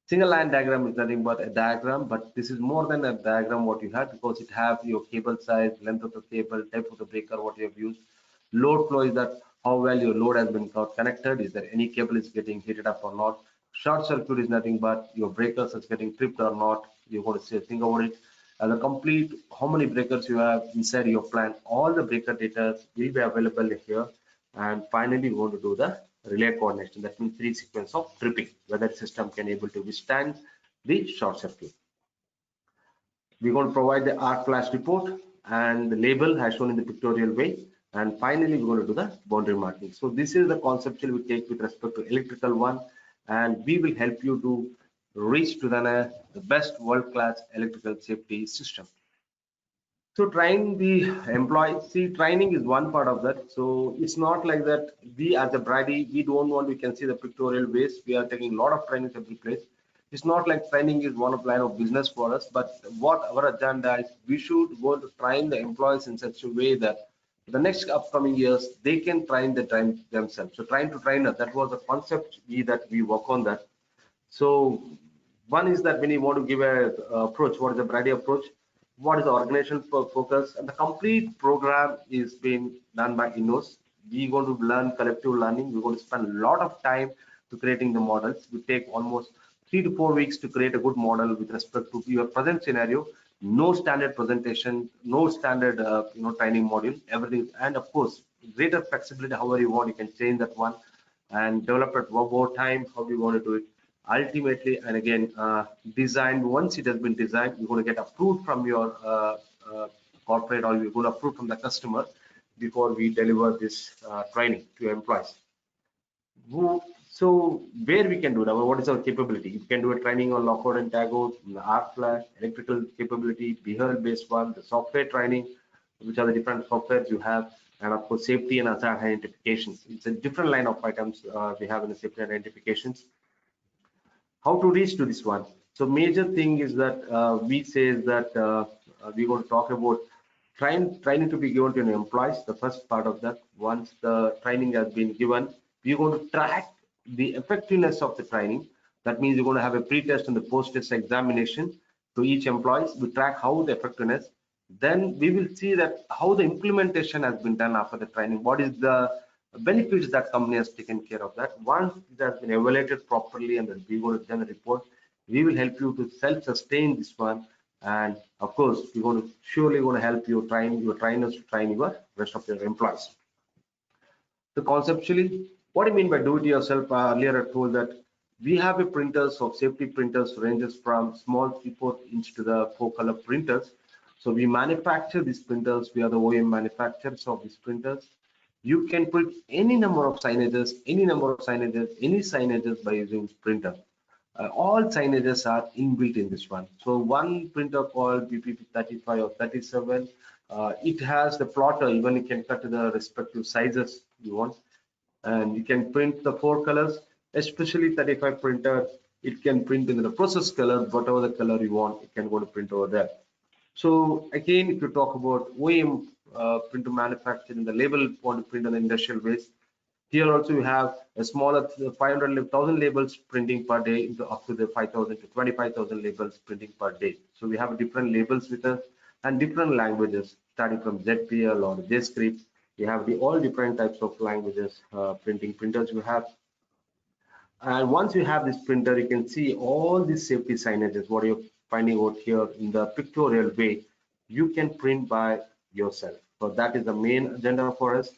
Single line diagram is nothing but a diagram, but this is more than a diagram what you have, because it have your cable size, length of the cable, type of the breaker what you have used. Load flow is that how well your load has been connected, is there any cable is getting heated up or not. Short circuit is nothing but your breakers is getting tripped or not. You're going to say think about it as a complete how many breakers you have inside your plant. All the breaker data will be available here. And finally we want to do the relay coordination, that means 3 sequence of tripping, whether the system can able to withstand the short circuit. We're going to provide the arc flash report and the label as shown in the pictorial way, and finally we're going to do the boundary marking. So this is the conceptual we take with respect to electrical one, and we will help you to reach to the best world-class electrical safety system. So train the employees. See, training is one part of that. So it's not like that we as a BRADY, we don't want, we can see the pictorial ways. We are taking a lot of trainings every place. It's not like training is one of line of business for us, but what our agenda is, we should go to train the employees in such a way that the next upcoming years, they can train themselves. So trying to train us, that was the concept that we work on that. So one is that when you want to give a approach, what is the BRADY approach? What is the organizational focus? And the complete program is being done by INOS. We're going to learn collective learning. We're going to spend a lot of time to creating the models. We take almost 3 to 4 weeks to create a good model with respect to your present scenario. No standard presentation, no standard training module, everything. And of course, greater flexibility, however you want, you can change that one and develop it one more time, how you want to do it. Ultimately, and again, designed, once it has been designed, you're going to get approved from your corporate, or you're going to approve from the customer before we deliver this training to your employees. So where we can do that, what is our capability? You can do a training on lockout and tagout, arc flash, electrical capability, behavioral based one, the software training, which are the different softwares you have, and of course safety and hazard identifications. It's a different line of items we have in the safety identifications. How to reach to this one? So major thing is that we say that we're going to talk about training to be given to an employees. The first part of that, once the training has been given, we're going to track the effectiveness of the training. That means you're going to have a pre-test and the post-test examination to each employees. We track how the effectiveness. Then we will see that how the implementation has been done after the training. What is the benefits that company has taken care of that. Once it has been evaluated properly and then we go to generate a report, we will help you to self-sustain this one. And of course, we're going to surely going to help you train your trainers to train your rest of your employees. So conceptually, what do you mean by do it yourself? Earlier I told that we have a printers of safety printers ranges from small 3/4 inch to the 4-color printers. So we manufacture these printers. We are the OEM manufacturers of these printers. You can put any number of signages, any signages by using this printer. All signages are inbuilt in this one. So one printer called BPP35 or 37, it has the plotter. Even you can cut to the respective sizes you want, and you can print the 4 colors. Especially 35 printer, it can print in the process color, whatever the color you want, it can go to print over there. So again, if you talk about OEM printer manufacturing, the label want to print on the industrial base. Here also you have a smaller 500,000 labels printing per day up to the 5,000 to 25,000 labels printing per day. So we have different labels with us and different languages starting from ZPL or JScript. You have all different types of languages printing printers you have. And once you have this printer, you can see all these safety signages, what you're finding out here in the pictorial way, you can print by yourself. So that is the main agenda for us.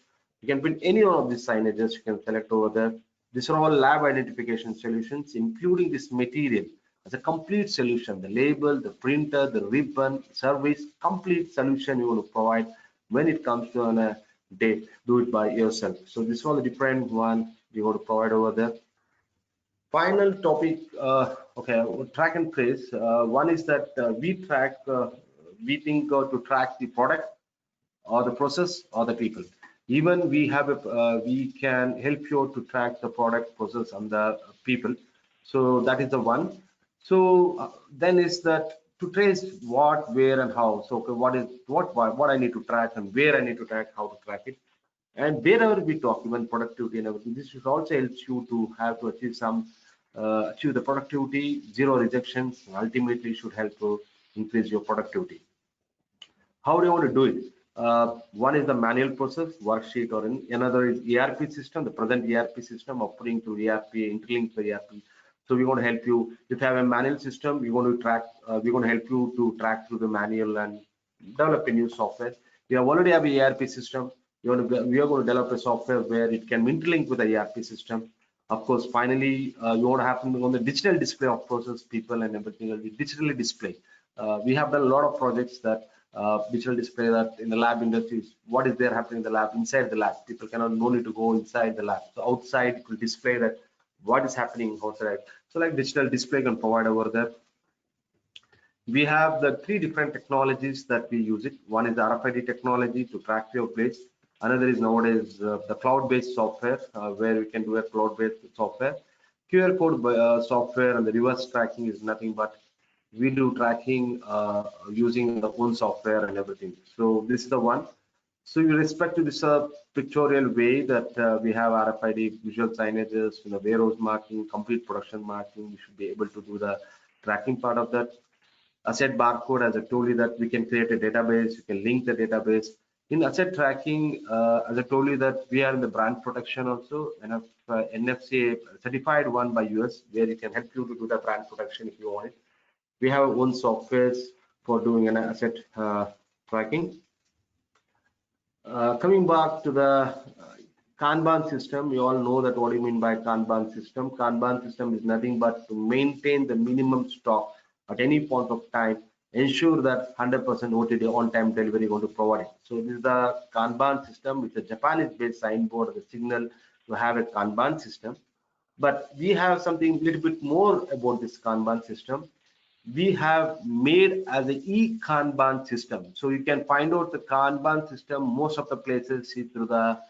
You can print any one of these signages, you can select over there. These are all lab identification solutions, including this material as a complete solution, the label, the printer, the ribbon, service, complete solution you want to provide when it comes to a day, do it by yourself. So this is all the different one you want to provide over there. Final topic, okay, track and trace. One is that we think to track the product or the process or the people. Even we have we can help you to track the product, process, and the people. So that is the one. So then is that to trace what, where, and how. So okay, what I need to track and where I need to track, how to track it. And wherever we talk, even productivity and everything, this also helps you to have to achieve some achieve the productivity, 0 rejections, and ultimately should help to increase your productivity. How do you want to do it? One is the manual process, worksheet, or another is ERP system, the present ERP system of putting to ERP, interlink to ERP. So we want to help you. If you have a manual system, we want to track. We're going to help you to track through the manual and develop a new software. We already have an ERP system. We are going to develop a software where it can interlink with the ERP system. Of course, finally, you want to have something on the digital display of process, people, and everything will be digitally display. We have done a lot of projects that digital display that in the lab industries, what is there happening in the lab, inside the lab. People cannot no need to go inside the lab. So outside, it will display that what is happening outside. So like digital display can provide over there. We have the 3 different technologies that we use it. One is the RFID technology to track your place. Another is nowadays the cloud-based software where we can do a cloud-based software. QR code software and the reverse tracking is nothing but we do tracking using the own software and everything. So this is the one. So with respect to this pictorial way that we have RFID, visual signages, warehouse marking, complete production marking, we should be able to do the tracking part of that. Asset barcode, as I told you that we can create a database, you can link the database. In asset tracking, as I told you that we are in the brand protection also, and NFC certified one by US, where it can help you to do the brand protection if you want it. We have our own softwares for doing an asset tracking. Coming back to the Kanban system, you all know that what do you mean by Kanban system. Kanban system is nothing but to maintain the minimum stock at any point of time, ensure that 100% OTD on-time delivery is going to provide it. So this is the Kanban system, which is a Japanese-based signboard, the signal to have a Kanban system. But we have something a little bit more about this Kanban system. We have made as an e-Kanban system. So you can find out the Kanban system, most of the places see through a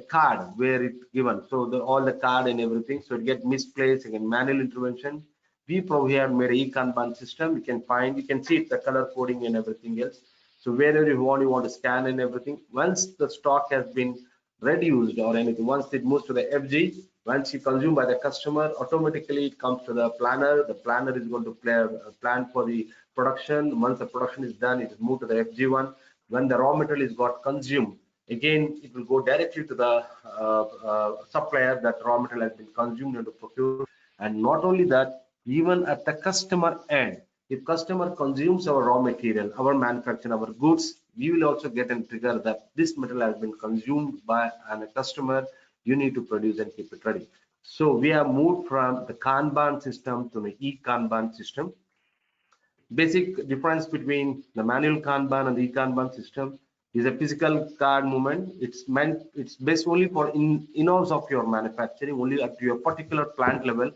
card where it's given. So all the card and everything, so it gets misplaced, again, manual intervention. we probably have made a e-Kanban system. You can see it, the color coding and everything else. So wherever you want to scan and everything. Once the stock has been reduced or anything, once it moves to the FG, once you consume by the customer, automatically it comes to the planner. The planner is going to plan for the production. Once the production is done, it is moved to the FG1. When the raw material is got consumed, again it will go directly to the supplier that raw material has been consumed and procured. And not only that, even at the customer end, if customer consumes our raw material, our manufacture, our goods, we will also get a trigger that this material has been consumed by a customer. You need to produce and keep it ready. So we have moved from the Kanban system to the e-Kanban system. Basic difference between the manual Kanban and the e-Kanban system is a physical card movement. It's based only for in-house of your manufacturing, only at your particular plant level.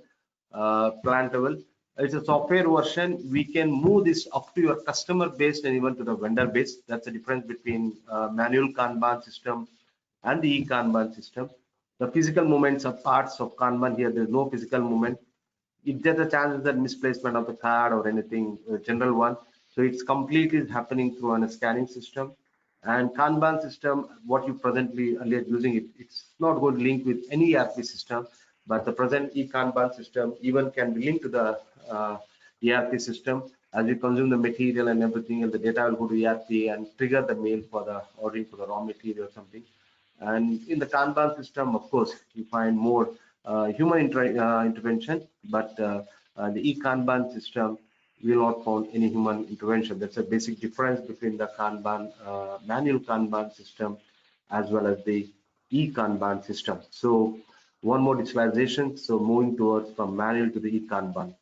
It's a software version. We can move this up to your customer base and even to the vendor base. That's the difference between manual Kanban system and the e-Kanban system. The physical movements are parts of Kanban. Here there's no physical movement. If there's a chance that misplacement of the card or anything, general one, so it's completely happening through a scanning system. And Kanban system, what you presently are using it, it's not going to link with any ERP system, but the present e-Kanban system even can be linked to the ERP system. As you consume the material and everything, and the data will go to ERP and trigger the mail for the ordering for the raw material or something. And in the Kanban system, of course, you find more human intervention, but the e-Kanban system will not find any human intervention. That's a basic difference between the Kanban, manual Kanban system as well as the e-Kanban system. So one more digitalization, so moving towards from manual to the e-Kanban.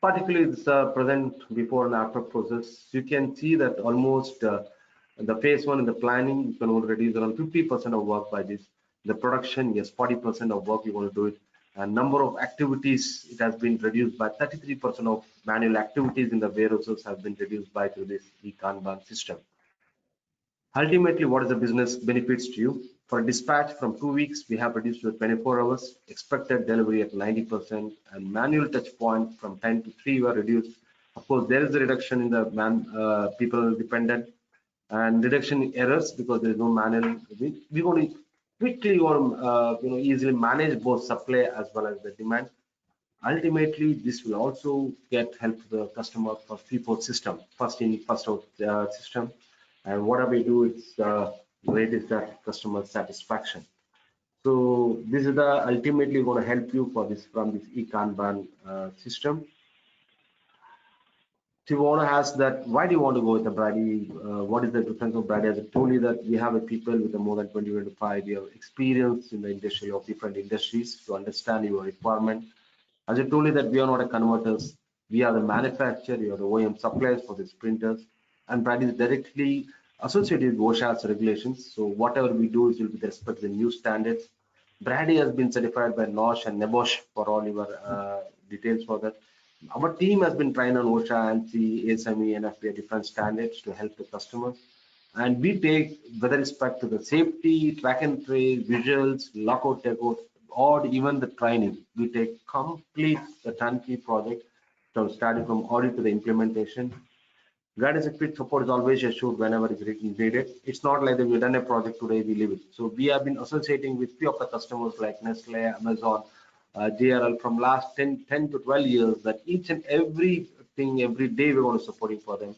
Particularly this present before and after process, you can see that almost the phase one in the planning, you can reduce around 50% of work by this. The production, yes, 40% of work you want to do it. And number of activities, it has been reduced by 33% of manual activities in the warehouses have been reduced by through this e-Kanban system. Ultimately, what is the business benefits to you? For a dispatch from 2 weeks, we have reduced to 24 hours, expected delivery at 90%, and manual touch point from 10 to 3 were reduced. Of course, there is a reduction in the people dependent and reduction in errors because there is no manual. We want to quickly or easily manage both supply as well as the demand. Ultimately, this will also get help to the customer for FIFO system, first in, first out system. And whatever we do, it's great is that customer satisfaction. So this is the ultimately going to help you for this from this e-Kanban system. If you want to ask that, why do you want to go with the BRADY? What is the difference of BRADY? As I told you that we have a people with a more than 20-25 year experience in the industry of different industries to understand your requirement. As I told you that we are not a converters, we are the manufacturer, we are the OEM suppliers for these printers, and BRADY is directly associated with OSHA's regulations. So whatever we do is will be with respect to the new standards. BRADY has been certified by NOSH and NEBOSH for all your details for that. Our team has been trained on OSHA, ANSI, ASME, NFPA different standards to help the customers. And we take whether respect to the safety, track and trace, visuals, lockout, tagout, or even the training. We take complete the turnkey project from starting from audit to the implementation. Guidance and quick support is always assured whenever it's needed. It's not like that we've done a project today, we leave it. So we have been associating with few of the customers like Nestle, Amazon, JRL from last 10 to 12 years, that each and everything, every day we're going to supporting for them.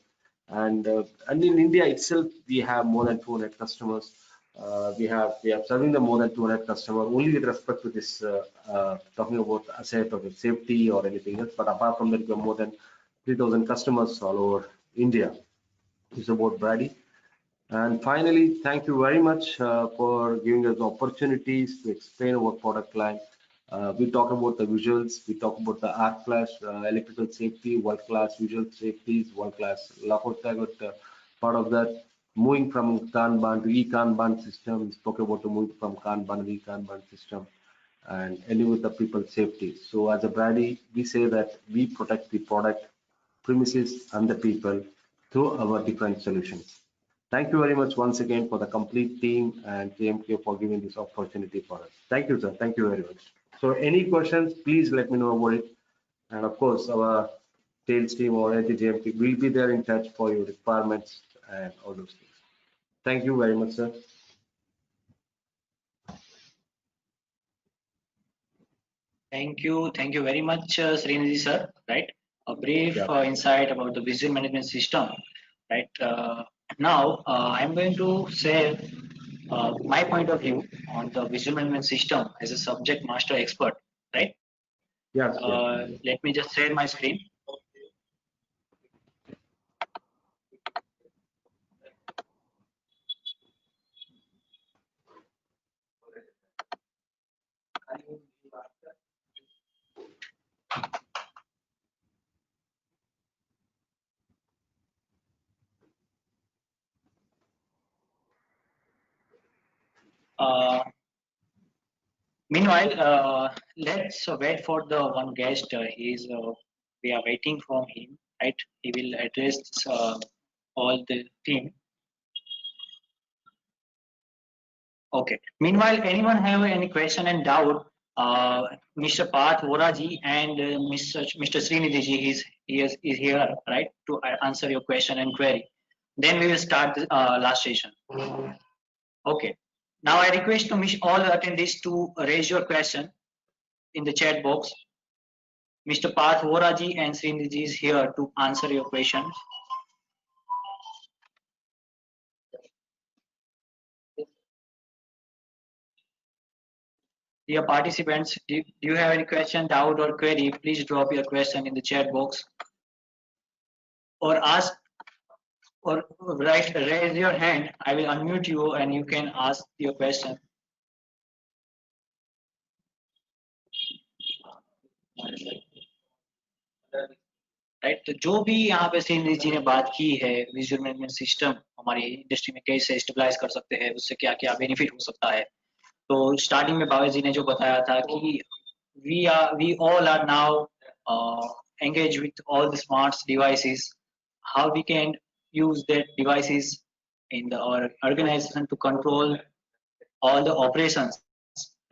And in India itself, we have more than 200 customers. We have serving them more than 200 customers only with respect to this talking about asset or safety or anything else. But apart from that, we have more than 3,000 customers all over India. It's about BRADY. And finally, thank you very much for giving us the opportunities to explain our product line. We talk about the visuals, we talk about the arc flash, electrical safety, world-class visual safeties, world-class lockout tagout, part of that. Moving from Kanban to e-Kanban system, we spoke about the move from Kanban to e-Kanban system, and ending with the people safety. So as a BRADY, we say that we protect the product, premises, and the people through our different solutions. Thank you very much once again for the complete team and TMK for giving this opportunity for us. Thank you, sir. Thank you very much. So any questions, please let me know about it. And of course, our sales team or NTGM team will be there in touch for your requirements and all those things. Thank you very much, sir. Thank you very much, Srinidhi sir. Right, a brief Yeah. insight about the visual management system. Right, now I'm going to share my point of view on the visual management system as a subject master expert. Right, Yes, yes. let me just share my screen. Uh, Meanwhile, let's wait for the one guest. We are waiting for him, right? He will address all the team. Okay. Meanwhile, anyone have any question and doubt? Mr. Parth Voraji and Mr. Srinidhi ji is here, right, to answer your question and query. Then we will start the last session. Okay. Now I request to all attendees to raise your question in the chat box. Mr. Parth Voraji and Srinidhi is here to answer your questions. Dear participants, do you have any question, doubt, or query? Please drop your question in the chat box, or ask, or raise your hand. I will unmute you, and you can ask your question. Right, तो जो भी यहाँ पे श्रीनिधि जी ने बात की है visual management system हमारी इंडस्ट्री में कैसे स्टेबलाइज कर सकते हैं, उससे क्या क्या बेनिफिट हो सकता है। तो स्टार्टिंग में भावेश जी ने जो बताया था कि we all are now engaged with all the smart devices, how we can use that devices in our organization to control all the operations,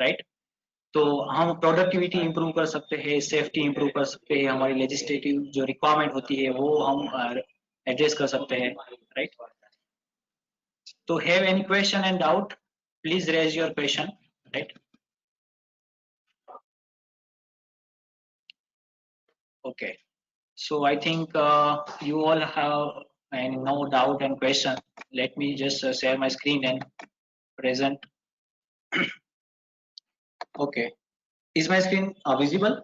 right? तो हम प्रोडक्टिविटी इंप्रूव कर सकते हैं, सेफ्टी इंप्रूव कर सकते हैं, हमारी लेजिस्लेटिव जो रिक्वायरमेंट होती है वो हम एड्रेस कर सकते हैं, राइट? तो have any question and doubt, please raise your question, right? Okay, so I think you all have and no doubt and question. Let me just share my screen and present. Okay, is my screen visible,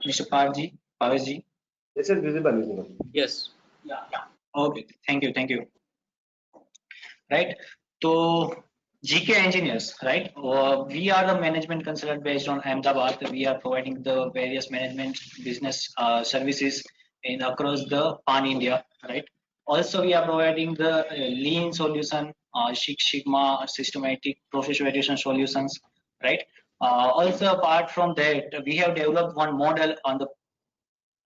Mr. Parji, Pavesh ji? This is visible. Yes. Yeah. Okay, thank you. Right, so GK engineers, right? We are the management consultant based on Ahmedabad. We are providing the various management business services in across the pan India, right? Also, we are providing the lean solution, Six Sigma, systematic process variation solutions, right? Also, apart from that, we have developed one model on the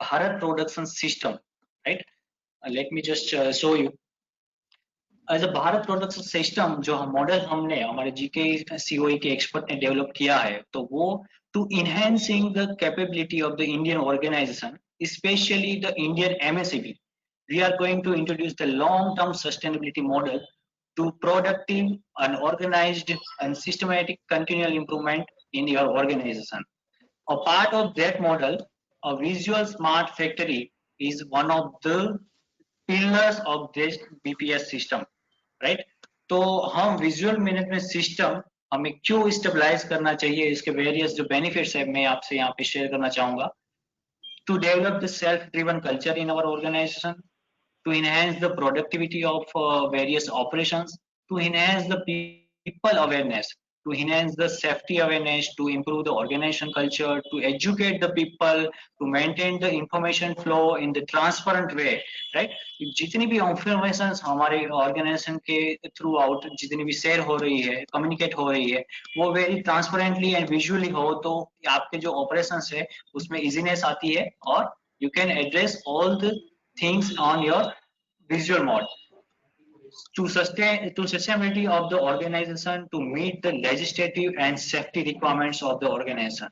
Bharat production system, right? Let me just show you. As a Bharat production system जो model हमने हमारे GK COE के expert ने develop किया है, तो वो to enhancing the capability of the Indian organisation, specially the Indian MSME, we are going to introduce the long term sustainability model to productive and organized and systematic continual improvement in your organization. A part of that model, a visual smart factory is one of the pillars of this BPS system, right? तो हम visual management system हमें क्यों stabilise करना चाहिए, इसके various जो benefits है मैं आपसे यहाँ पे शेयर करना चाहूंगा. To develop the self-driven culture in our organization, to enhance the productivity of various operations, to enhance the people awareness, to enhance the safety awareness, to improve the organization culture, to educate the people, to maintain the information flow in the transparent way, right? जितनी भी information हमारे organisation के through out जितनी भी share हो रही है, communicate हो रही है, वो वेरी ट्रांसपेरेंटली एंड विजुअली हो, तो आपके जो ऑपरेशंस है उसमें इजीनेस आती है और you can address all the things on your visual mode to sustainability of the organization, to meet the legislative and safety requirements of the organization,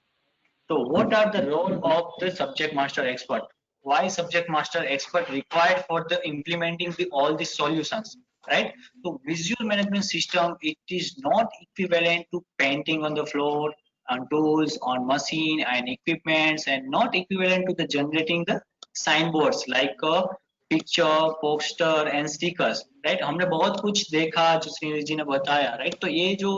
So what are the role of the subject master expert? Why subject master expert required for the implementing all the solutions, right? So visual management system, it is not equivalent to painting on the floor, on tools, on machine and equipments, and not equivalent to the generating the signboards like a picture poster and stickers, right. हमने बहुत कुछ देखा जो श्री जी ने बताया, right. तो ये जो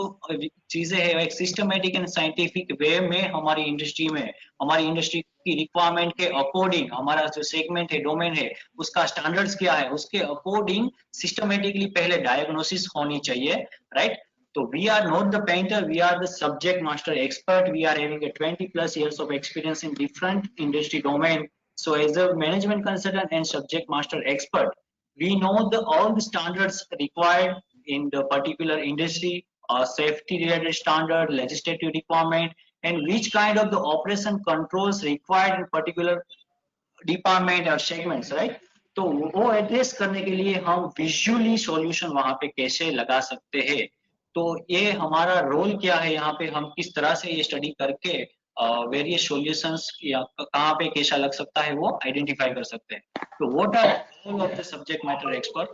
चीजें है एक सिस्टमेटिक एंड साइंटिफिक वे में हमारी इंडस्ट्री में, हमारी इंडस्ट्री की रिक्वायरमेंट के अकॉर्डिंग, हमारा जो सेगमेंट है, डोमेन है, उसका स्टैंडर्ड्स क्या है, उसके अकॉर्डिंग सिस्टमेटिकली पहले डायग्नोसिस होनी चाहिए, right. So we are not the painter, we are the subject master expert. We are having a 20+ years of experience in different industry domain. So as a management consultant and subject master expert, we know all the standards required in the particular industry, safety related standard, legislative requirement, and which kind of the operation controls required in particular department और segments, right. तो वो address करने के लिए हम visually solution वहां पे कैसे लगा सकते हैं, तो ये हमारा रोल क्या है, यहाँ पे हम किस तरह से ये स्टडी करके वेरियस सॉल्यूशंस या कहाँ पे कैसा लग सकता है वो आइडेंटिफाई कर सकते हैं। तो what are role of the subject matter expert?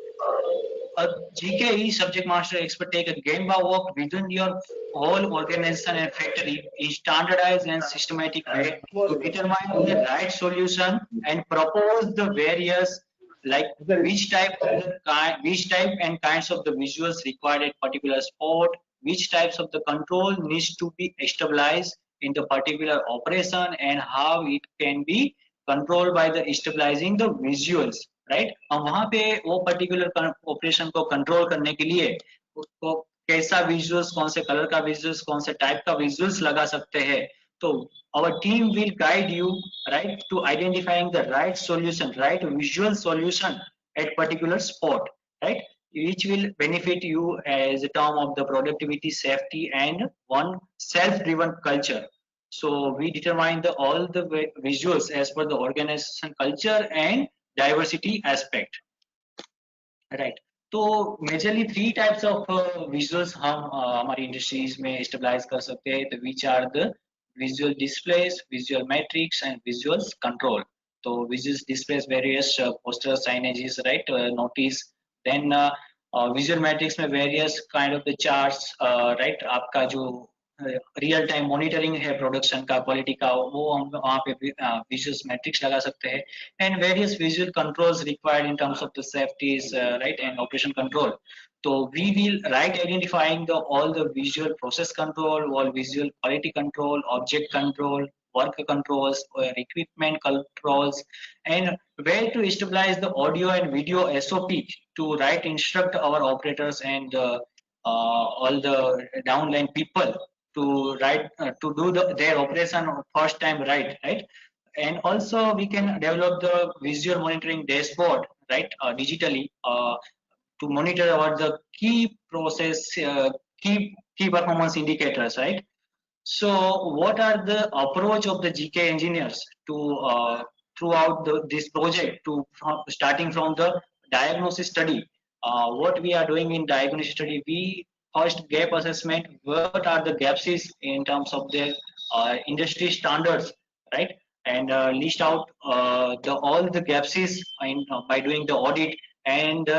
A GKE subject master expert take a Gemba walk within your whole organization and factory in standardized and systematic way to determine the right solution and propose the various like which type and kinds of the visuals required at particular sport, which types of the control needs to be established in the particular operation, and how it can be controlled by the stabilizing the visuals, right. हम वहां पे वो particular operation को control करने के लिए उसको कैसा विजुअल्स, कौन से कलर का विजुअल्स, कौन से टाइप का विजुअल्स लगा सकते हैं। तो our team will guide you, right, to identifying the right solution, right visual solution at particular spot, right, which will benefit you as a term of the productivity, safety, and one self-driven culture. So we determine all the visuals as per the organization culture and diversity aspect, right. तो majorly 3 types of visuals हम हमारी industries में stabilise कर सकते हैं। तो which are the visual displays, visual matrix and visual control. तो visual displays various poster, signages, right, notice. Then visual matrix में various kind of the charts, right, आपका जो रियल टाइम मॉनिटरिंग है प्रोडक्शन का, क्वालिटी का, वो हम वहाँ पे विजुअल मैट्रिक्स लगा सकते हैं। And various visual controls required in terms of the safeties, right, and operation control. तो we will right identifying the all the visual process control, all visual quality control, object control, work controls or equipment controls, and where to stabilize the audio and video SOP to right instruct our operators and all the downline people to to do their operation first time, right. And also we can develop the visual monitoring dashboard, right, digitally, to monitor our the key process, key performance indicators, right. So what are the approach of the GK engineers to throughout this project, to starting from the diagnosis study? What we are doing in diagnosis study, we first gap assessment, what are the gaps is in terms of their industry standards, right, and list out all the gaps is in, by doing the audit, and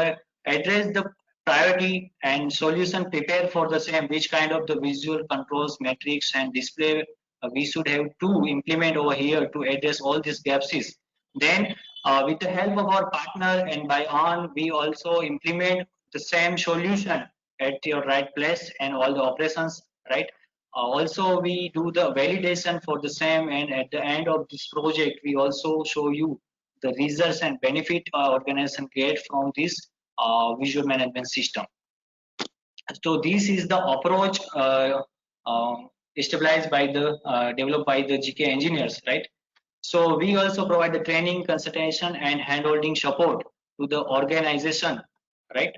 address the priority and solution, prepare for the same, which kind of the visual controls, metrics, and display we should have to implement over here to address all these gaps is. Then with the help of our partner and by on, we also implement the same solution at your right place and all the operations, right. Also we do the validation for the same, and at the end of this project we also show you the results and benefit organization get from this visual management system. So this is the approach stabilized by the developed by the GK engineers, right. So we also provide the training, consultation, and handholding support to the organization, right.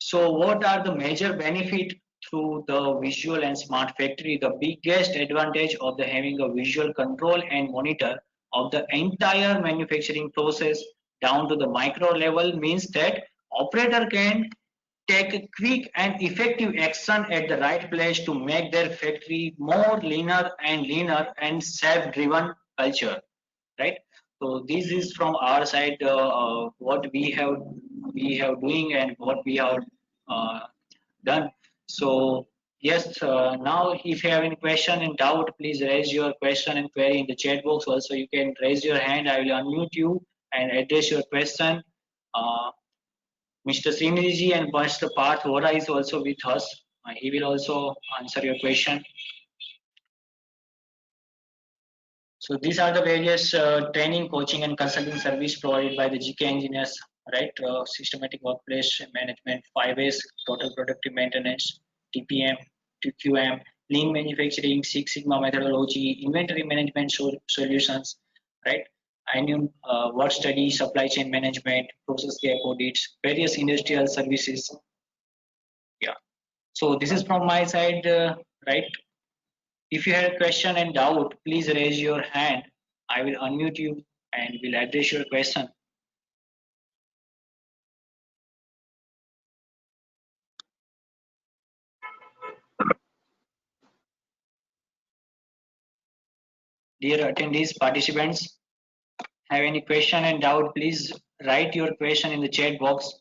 So what are the major benefit through the visual and smart factory? The biggest advantage of the having a visual control and monitor of the entire manufacturing process down to the micro level means that operator can take quick and effective action at the right place to make their factory more leaner and self-driven culture, right? So this is from our side, what we have doing and what we have uh, done. So yes, now if you have any question and doubt, please raise your question and query in the chat box. Also, you can raise your hand. I will unmute you and address your question. Mr. Srinidhi and Mr. Parth Vora is also with us. He will also answer your question. So these are the various training, coaching, and consulting service provided by the GK engineers, right? Systematic workplace management, 5S, total productive maintenance, TPM, TQM, lean manufacturing, Six Sigma methodology, inventory management solutions, right? Annual work study, supply chain management, process gap audits, various industrial services. Yeah. So this is from my side, right? If you have a question and doubt, please raise your hand. I will unmute you and will address your question. Dear attendees, participants, have any question and doubt, please write your question in the chat box.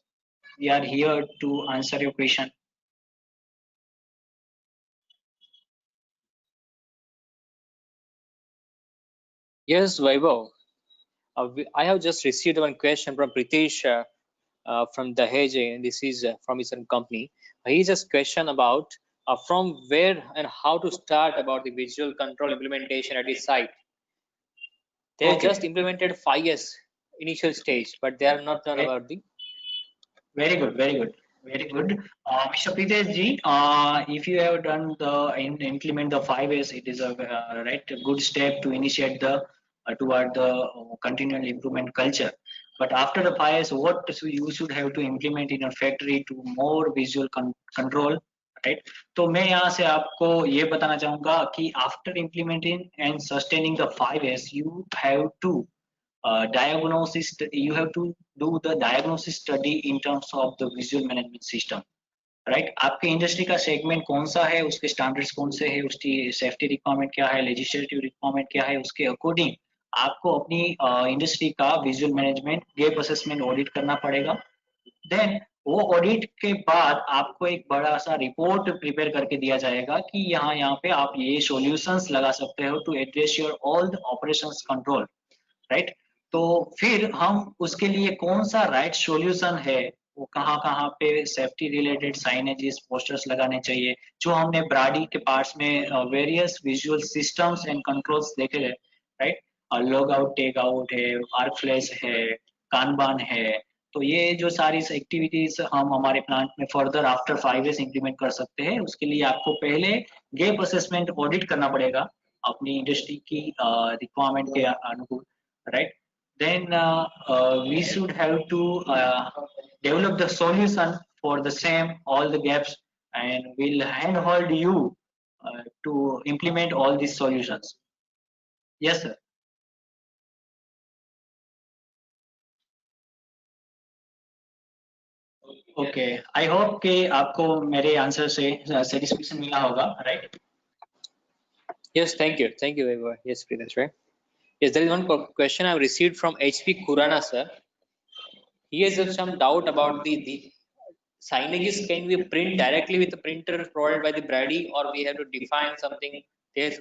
We are here to answer your question. Yes, Vaibhav. I have just received one question from Pritesh from Dahej, and this is from his own company. He just questioned about from where and how to start about the visual control implementation at his site. They have just implemented 5S initial stage, but they are not done about the. Very good, very good, very good. Mr. Pritesh ji, if you have done the implement the 5S, it is a right a good step to initiate the toward the continual improvement culture. But after the 5S, what you should have to implement in a factory to more visual control, right? तो मैं यहाँ से आपको ये बताना चाहूँगा कि after implementing and sustaining the 5S, you have to diagnosis, you have to do the diagnosis study in terms of the visual management system, right आपके इंडस्ट्री का सेगमेंट कौन सा है, उसके स्टैंडर्ड्स कौन से है, उसकी सेफ्टी रिक्वायरमेंट क्या है, लेजिस्लेटिव रिक्वायरमेंट क्या है, उसके अकॉर्डिंग आपको अपनी इंडस्ट्री का visual management gap assessment audit करना पड़ेगा. देन वो ऑडिट के बाद आपको एक बड़ा सा रिपोर्ट प्रिपेयर करके दिया जाएगा कि यहाँ पे आप ये सॉल्यूशंस लगा सकते हो to address your all the operations control, right. तो फिर हम उसके लिए कौन सा राइट सॉल्यूशन है, वो कहाँ कहाँ पे सेफ्टी रिलेटेड साइनेजेस पोस्टर्स लगाने चाहिए, जो हमने ब्राडी के पार्ट्स में various visual systems and controls देखे हैं, right. Log out, take out है, आर्क फ्लैश है, कानबान है. तो ये जो सारी एक्टिविटीज हम हमारे प्लांट में फर्दर आफ्टर 5 years इंप्लीमेंट कर सकते हैं. उसके लिए आपको पहले गैप असेसमेंट ऑडिट करना पड़ेगा अपनी इंडस्ट्री की रिक्वायरमेंट के अनुकूल, right. Then we should have to develop the solution for the same all the gaps, and we'll handhold you to implement all these solutions. Yes sir. Okay, I hope कि आपको मेरे answer से satisfaction मिला होगा, right? Yes, thank you, Vaibhav. Yes, Pritesh, right? Yes, there is one question I received from HP Kurana sir. He has some doubt about the signages. Can we print directly with the printer provided by the BRADY, or we have to define something? Yes,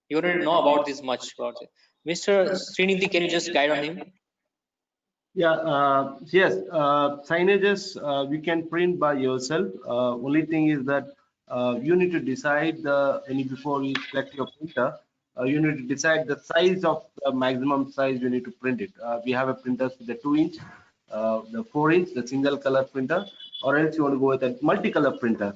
you already know about this much about it. Mr. Srinidhi, can you just guide on him? Yeah, yes, signages we can print by yourself. Only thing is that you need to decide before you select your printer, you need to decide the size of the maximum size you need to print it. We have a printer with the 2-inch, the 4-inch, the single color printer, or else you want to go with a multicolor printer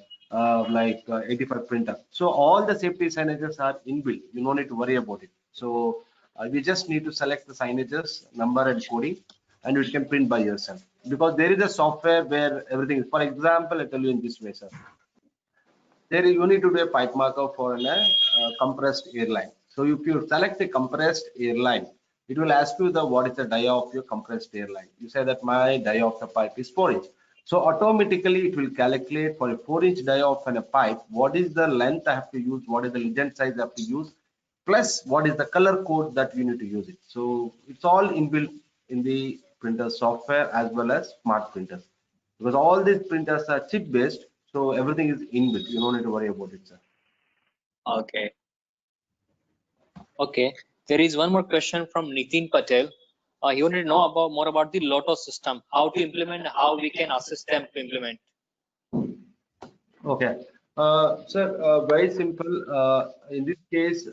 like 85 printer. So all the safety signages are inbuilt. You don't need to worry about it. So we just need to select the signages, number and coding, and you can print by yourself, because there is a software where everything is. For example, I tell you in this way, sir. There you need to do a pipe marker for a compressed airline. So if you select a compressed airline, it will ask you what is the dia of your compressed airline. You say that my dia of the pipe is 4-inch. So automatically it will calculate for a 4-inch diameter and a pipe, what is the length I have to use, what is the legend size I have to use, plus what is the color code that you need to use it. So it's all inbuilt in the printer software as well as smart printers, because all these printers are chip based, so everything is inbuilt. You don't need to worry about it, sir. Okay. Okay, there is one more question from Nitin Patel. He wanted to know more about the LOTO system, how to implement, how we can assist them to implement. Okay, sir, very simple. In this case,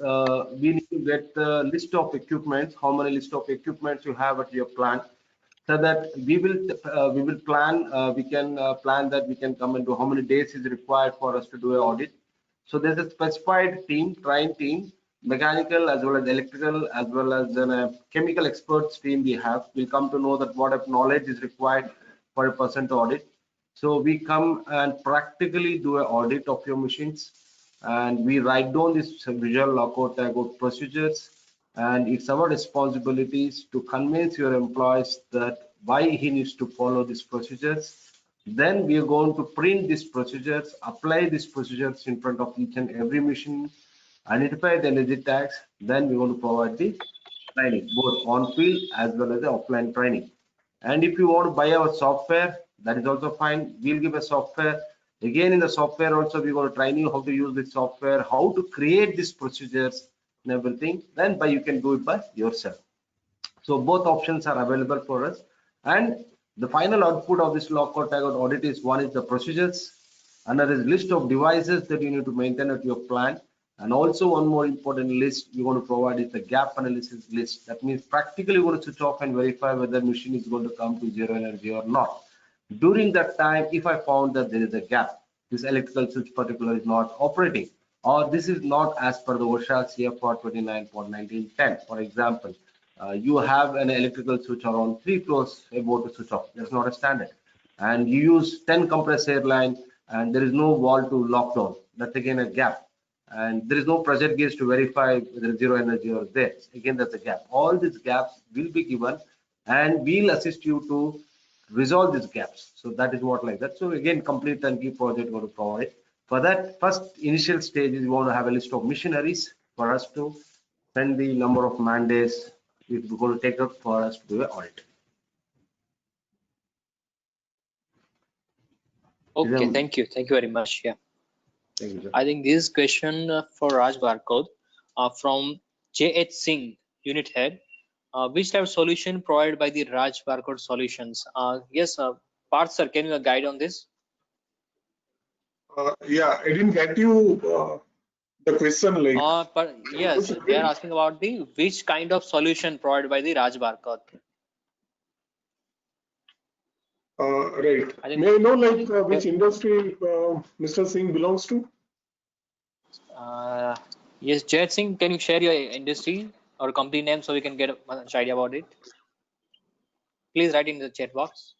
we need to get the list of equipments, how many list of equipments you have at your plant, so that we will plan. We can plan that we can come into how many days is required for us to do an audit. So there's a specified team, trained team, mechanical as well as electrical as well as then a chemical experts team we have. We'll come to know that what knowledge is required for a person to audit. So we come and practically do an audit of your machines, and we write down this visual lockout tagout procedures, and it's our responsibilities to convince your employees that why he needs to follow these procedures. Then we are going to print these procedures, apply these procedures in front of each and every machine, identify the energy tags, then we're going to provide the training, both on field as well as the offline training. And if you want to buy our software, that is also fine. We'll give a software. Again, in the software also, we're going to train you how to use this software, how to create these procedures and everything. Then you can do it by yourself. So both options are available for us. And the final output of this lockout tagout audit is, one is the procedures, another is list of devices that you need to maintain at your plant, and also one more important list we want to provide is the gap analysis list. That means practically we're going to switch off and verify whether machine is going to come to zero energy or not. During that time, if I found that there is a gap, this electrical switch particular is not operating, or this is not as per the OSHA CFR 29.1910, for example, you have an electrical switch around 3 floors about to switch off. That's not a standard. And you use 10 compressed air line and there is no wall to lock down. That's again a gap. And there is no pressure gauge to verify whether zero energy or there. Again, that's a gap. All these gaps will be given and we'll assist you to resolve these gaps. So that is what like that. So again, complete turnkey project going to provide. For that, first initial stage is we want to have a list of missionaries for us to send the number of man days it's going to take up for us to do an audit. Okay, thank you very much. Yeah, thank you, sir. I think this question for Raj Barcode from JH Singh, unit head. Which type of solution provided by the Raj Barcode Solutions? Yes, Parth sir, can you guide on this? Yeah, I didn't get you the question like. Yes, they are asking about the which kind of solution provided by the Raj Barcode. Right. May I know like which industry Mr. Singh belongs to? Yes, Jayat Singh, can you share your industry or company name so we can get an idea about it? Please write in the chat box.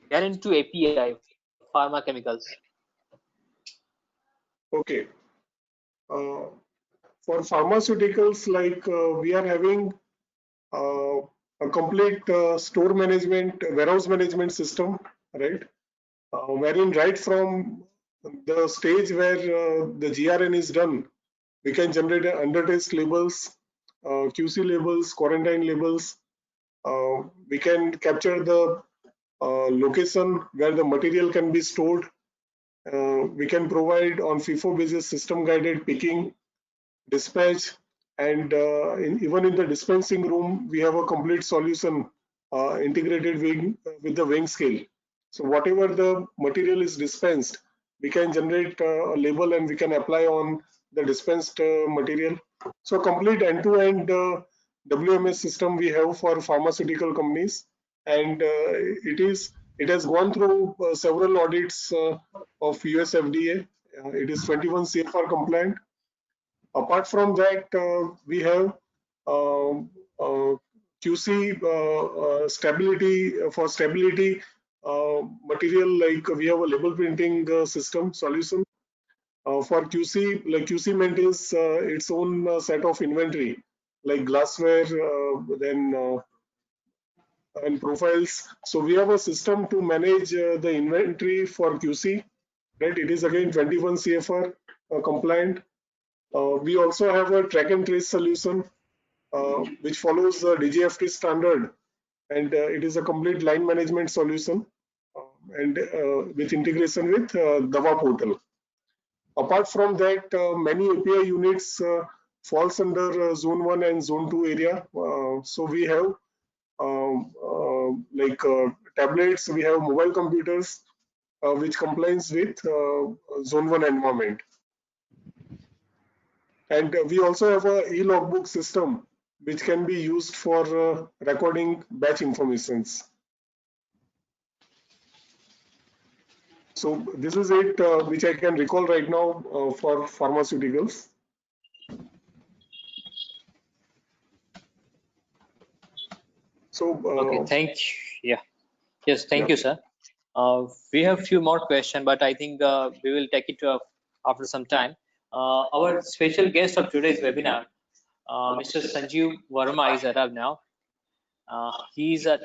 They are into API, pharma chemicals. Okay. For pharmaceuticals, like we are having a complete store management, warehouse management system, right? Wherein right from the stage where the GRN is done, we can generate undertaste labels, QC labels, quarantine labels. We can capture the location where the material can be stored. We can provide on FIFO basis system guided picking, dispatch, and even in the dispensing room, we have a complete solution integrated with the weighing scale. So whatever the material is dispensed, we can generate a label and we can apply on the dispensed material. So complete end-to-end WMS system we have for pharmaceutical companies, and it has gone through several audits of US FDA. It is 21 CFR compliant. Apart from that, we have QC stability for stability material, like we have a label printing system solution. For QC, like QC maintains its own set of inventory, like glassware, then and profiles. So we have a system to manage the inventory for QC, right? It is again 21 CFR compliant. We also have a track and trace solution which follows the DGFT standard, and it is a complete line management solution and with integration with Dava portal. Apart from that, many API units falls under Zone 1 and Zone 2 area. So we have like tablets, we have mobile computers which complies with Zone 1 environment. And we also have a e-logbook system which can be used for recording batch informations. So this is it which I can recall right now for pharmaceuticals. So Okay, thank you. Yeah, yes, thank you, sir. We have few more questions, but I think we will take it after some time. Our special guest of today's webinar, Mr. Sanjeev Verma, is arrived now. He is a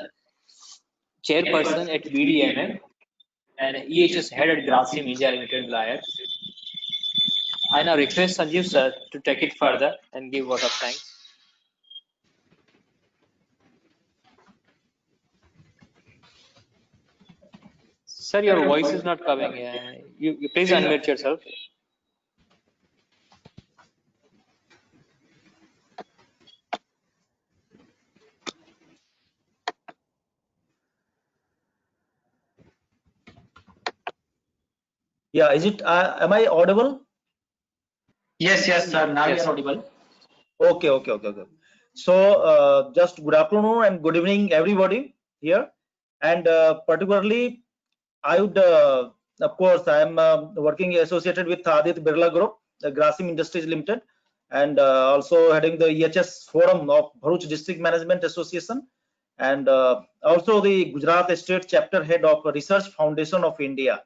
chairperson at BDMM and EHS head at Grasim India Limited Liars. I now request Sanjeev sir to take it further and give vote of thanks. Sir, your voice is not coming. You please unmute yourself. Yeah, is it? Am I audible? Yes, sir. Now you are audible. Okay. So, just good afternoon and good evening, everybody here. And particularly, I would, of course, I am working associated with AUDIT Birla Group, the Grasim Industries Limited, and also heading the EHS Forum of Bharuch District Management Association, and also the Gujarat State Chapter Head of Research Foundation of India.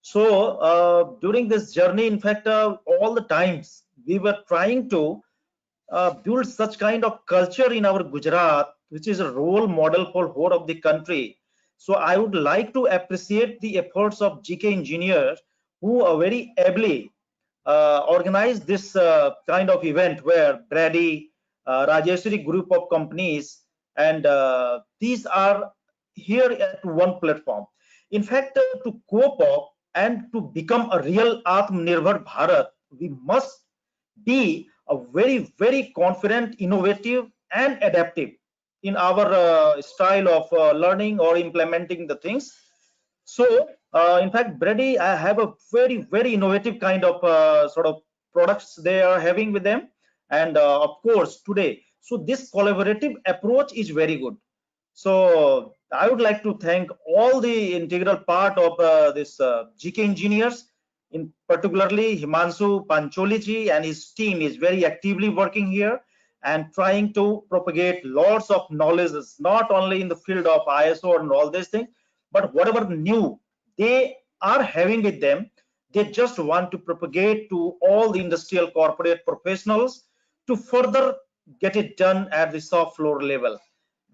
So during this journey, in fact, all the times we were trying to build such kind of culture in our Gujarat, which is a role model for whole of the country. So I would like to appreciate the efforts of GK engineers who are very ably organized this kind of event where BRADY, Rajeshwari group of companies, and these are here at one platform. In fact, to cope up and to become a real Atmanirbhar Bharat, we must be a very, very confident, innovative, and adaptive in our style of learning or implementing the things. So, in fact, BRADY, I have a very, very innovative kind of sort of products they are having with them, and of course today. So this collaborative approach is very good. So I would like to thank all the integral part of this GK engineers, in particularly Himanshu Pancholi and his team is very actively working here and trying to propagate lots of knowledge, not only in the field of ISO and all these things, but whatever new they are having with them, they just want to propagate to all the industrial corporate professionals to further get it done at the shop floor level.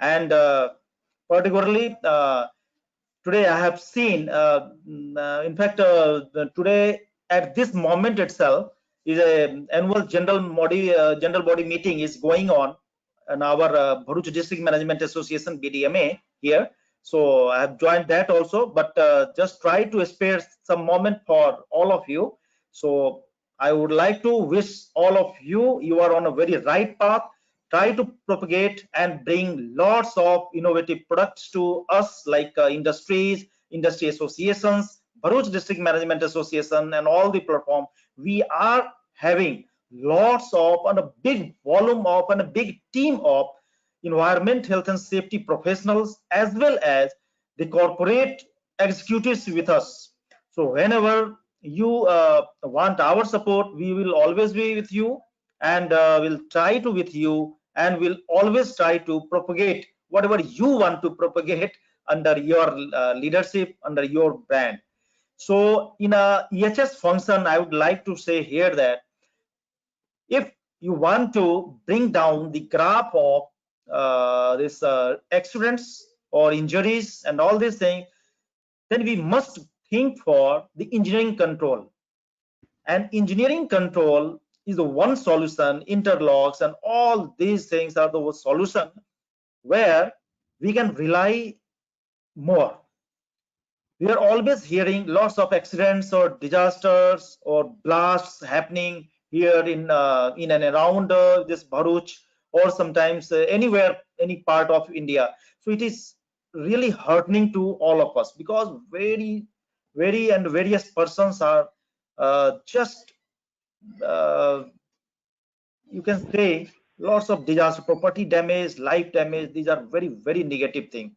And particularly today I have seen, in fact, today at this moment itself is a annual general body meeting is going on in our Bharuch District Management Association BDMA here. So I have joined that also, but just try to spare some moment for all of you. So I would like to wish all of you, you are on a very right path. Try to propagate and bring lots of innovative products to us, like industries, industry associations, Bharuch District Management Association, and all the platform. We are having lots of and a big volume of and a big team of environment, health and safety professionals, as well as the corporate executives with us. So whenever you want our support, we will always be with you, and we'll try to with you, and we'll always try to propagate whatever you want to propagate under your leadership, under your brand. So in a EHS function, I would like to say here that if you want to bring down the graph of this accidents or injuries and all these things, then we must think for the engineering control. And engineering control is the one solution, interlocks and all these things are the solution where we can rely more. We are always hearing lots of accidents or disasters or blasts happening here in and around this Bharuch, or sometimes anywhere, any part of India. So it is really heartening to all of us, because very and various persons are just you can say lots of disaster, property damage, life damage. These are very negative things.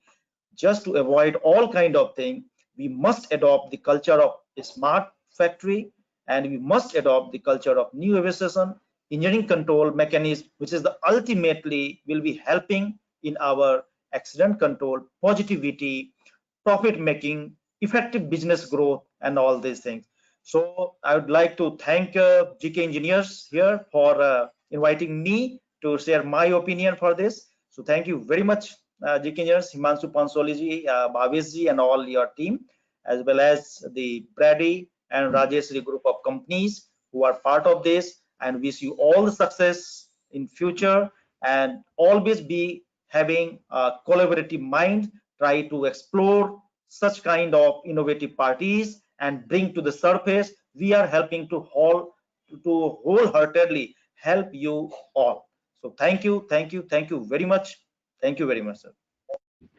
Just to avoid all kind of thing, we must adopt the culture of a smart factory, and we must adopt the culture of new aviation engineering control mechanism, which is the ultimately will be helping in our accident control, positivity, profit making, effective business growth, and all these things. So I would like to thank GK Engineers here for inviting me to share my opinion for this. So thank you very much, GK Engineers, Himanshu Pansoliji, Bhaveshji, and all your team, as well as the BRADY and Rajeshri group of companies who are part of this, and wish you all the success in future, and always be having a collaborative mind, try to explore such kind of innovative parties and bring to the surface. We are helping to wholeheartedly help you all. So thank you very much. Thank you very much, sir.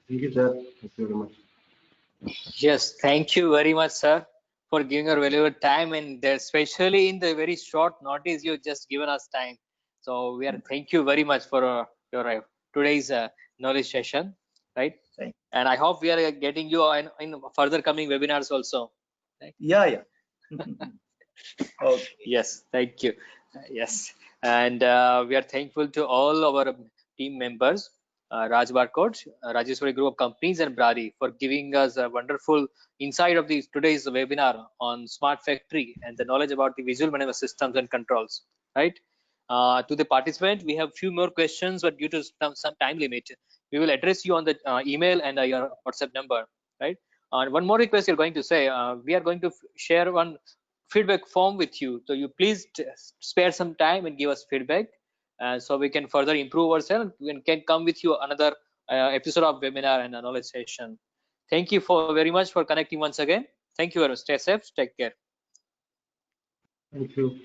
Thank you, sir. Thank you very much. Yes, thank you very much, sir, for giving your valuable time, and especially in the very short notice you just given us time. So we are thank you very much for your today's knowledge session, right? Thank you. And I hope we are getting you in further coming webinars also. Right? Yeah. Okay. Yes, thank you. Yes, and we are thankful to all our team members, Raj Barcode, Rajeshwari Group of Companies, and BRADY for giving us a wonderful insight of today's webinar on smart factory and the knowledge about the visual management systems and controls. Right. To the participant, we have few more questions, but due to some time limit, we will address you on the email and your WhatsApp number. Right. One more request you're going to say, we are going to share one feedback form with you, so you please spare some time and give us feedback, so we can further improve ourselves and can come with you another episode of webinar and a knowledge session. Thank you for very much for connecting once again. Thank you very much. Stay safe, take care. Thank you.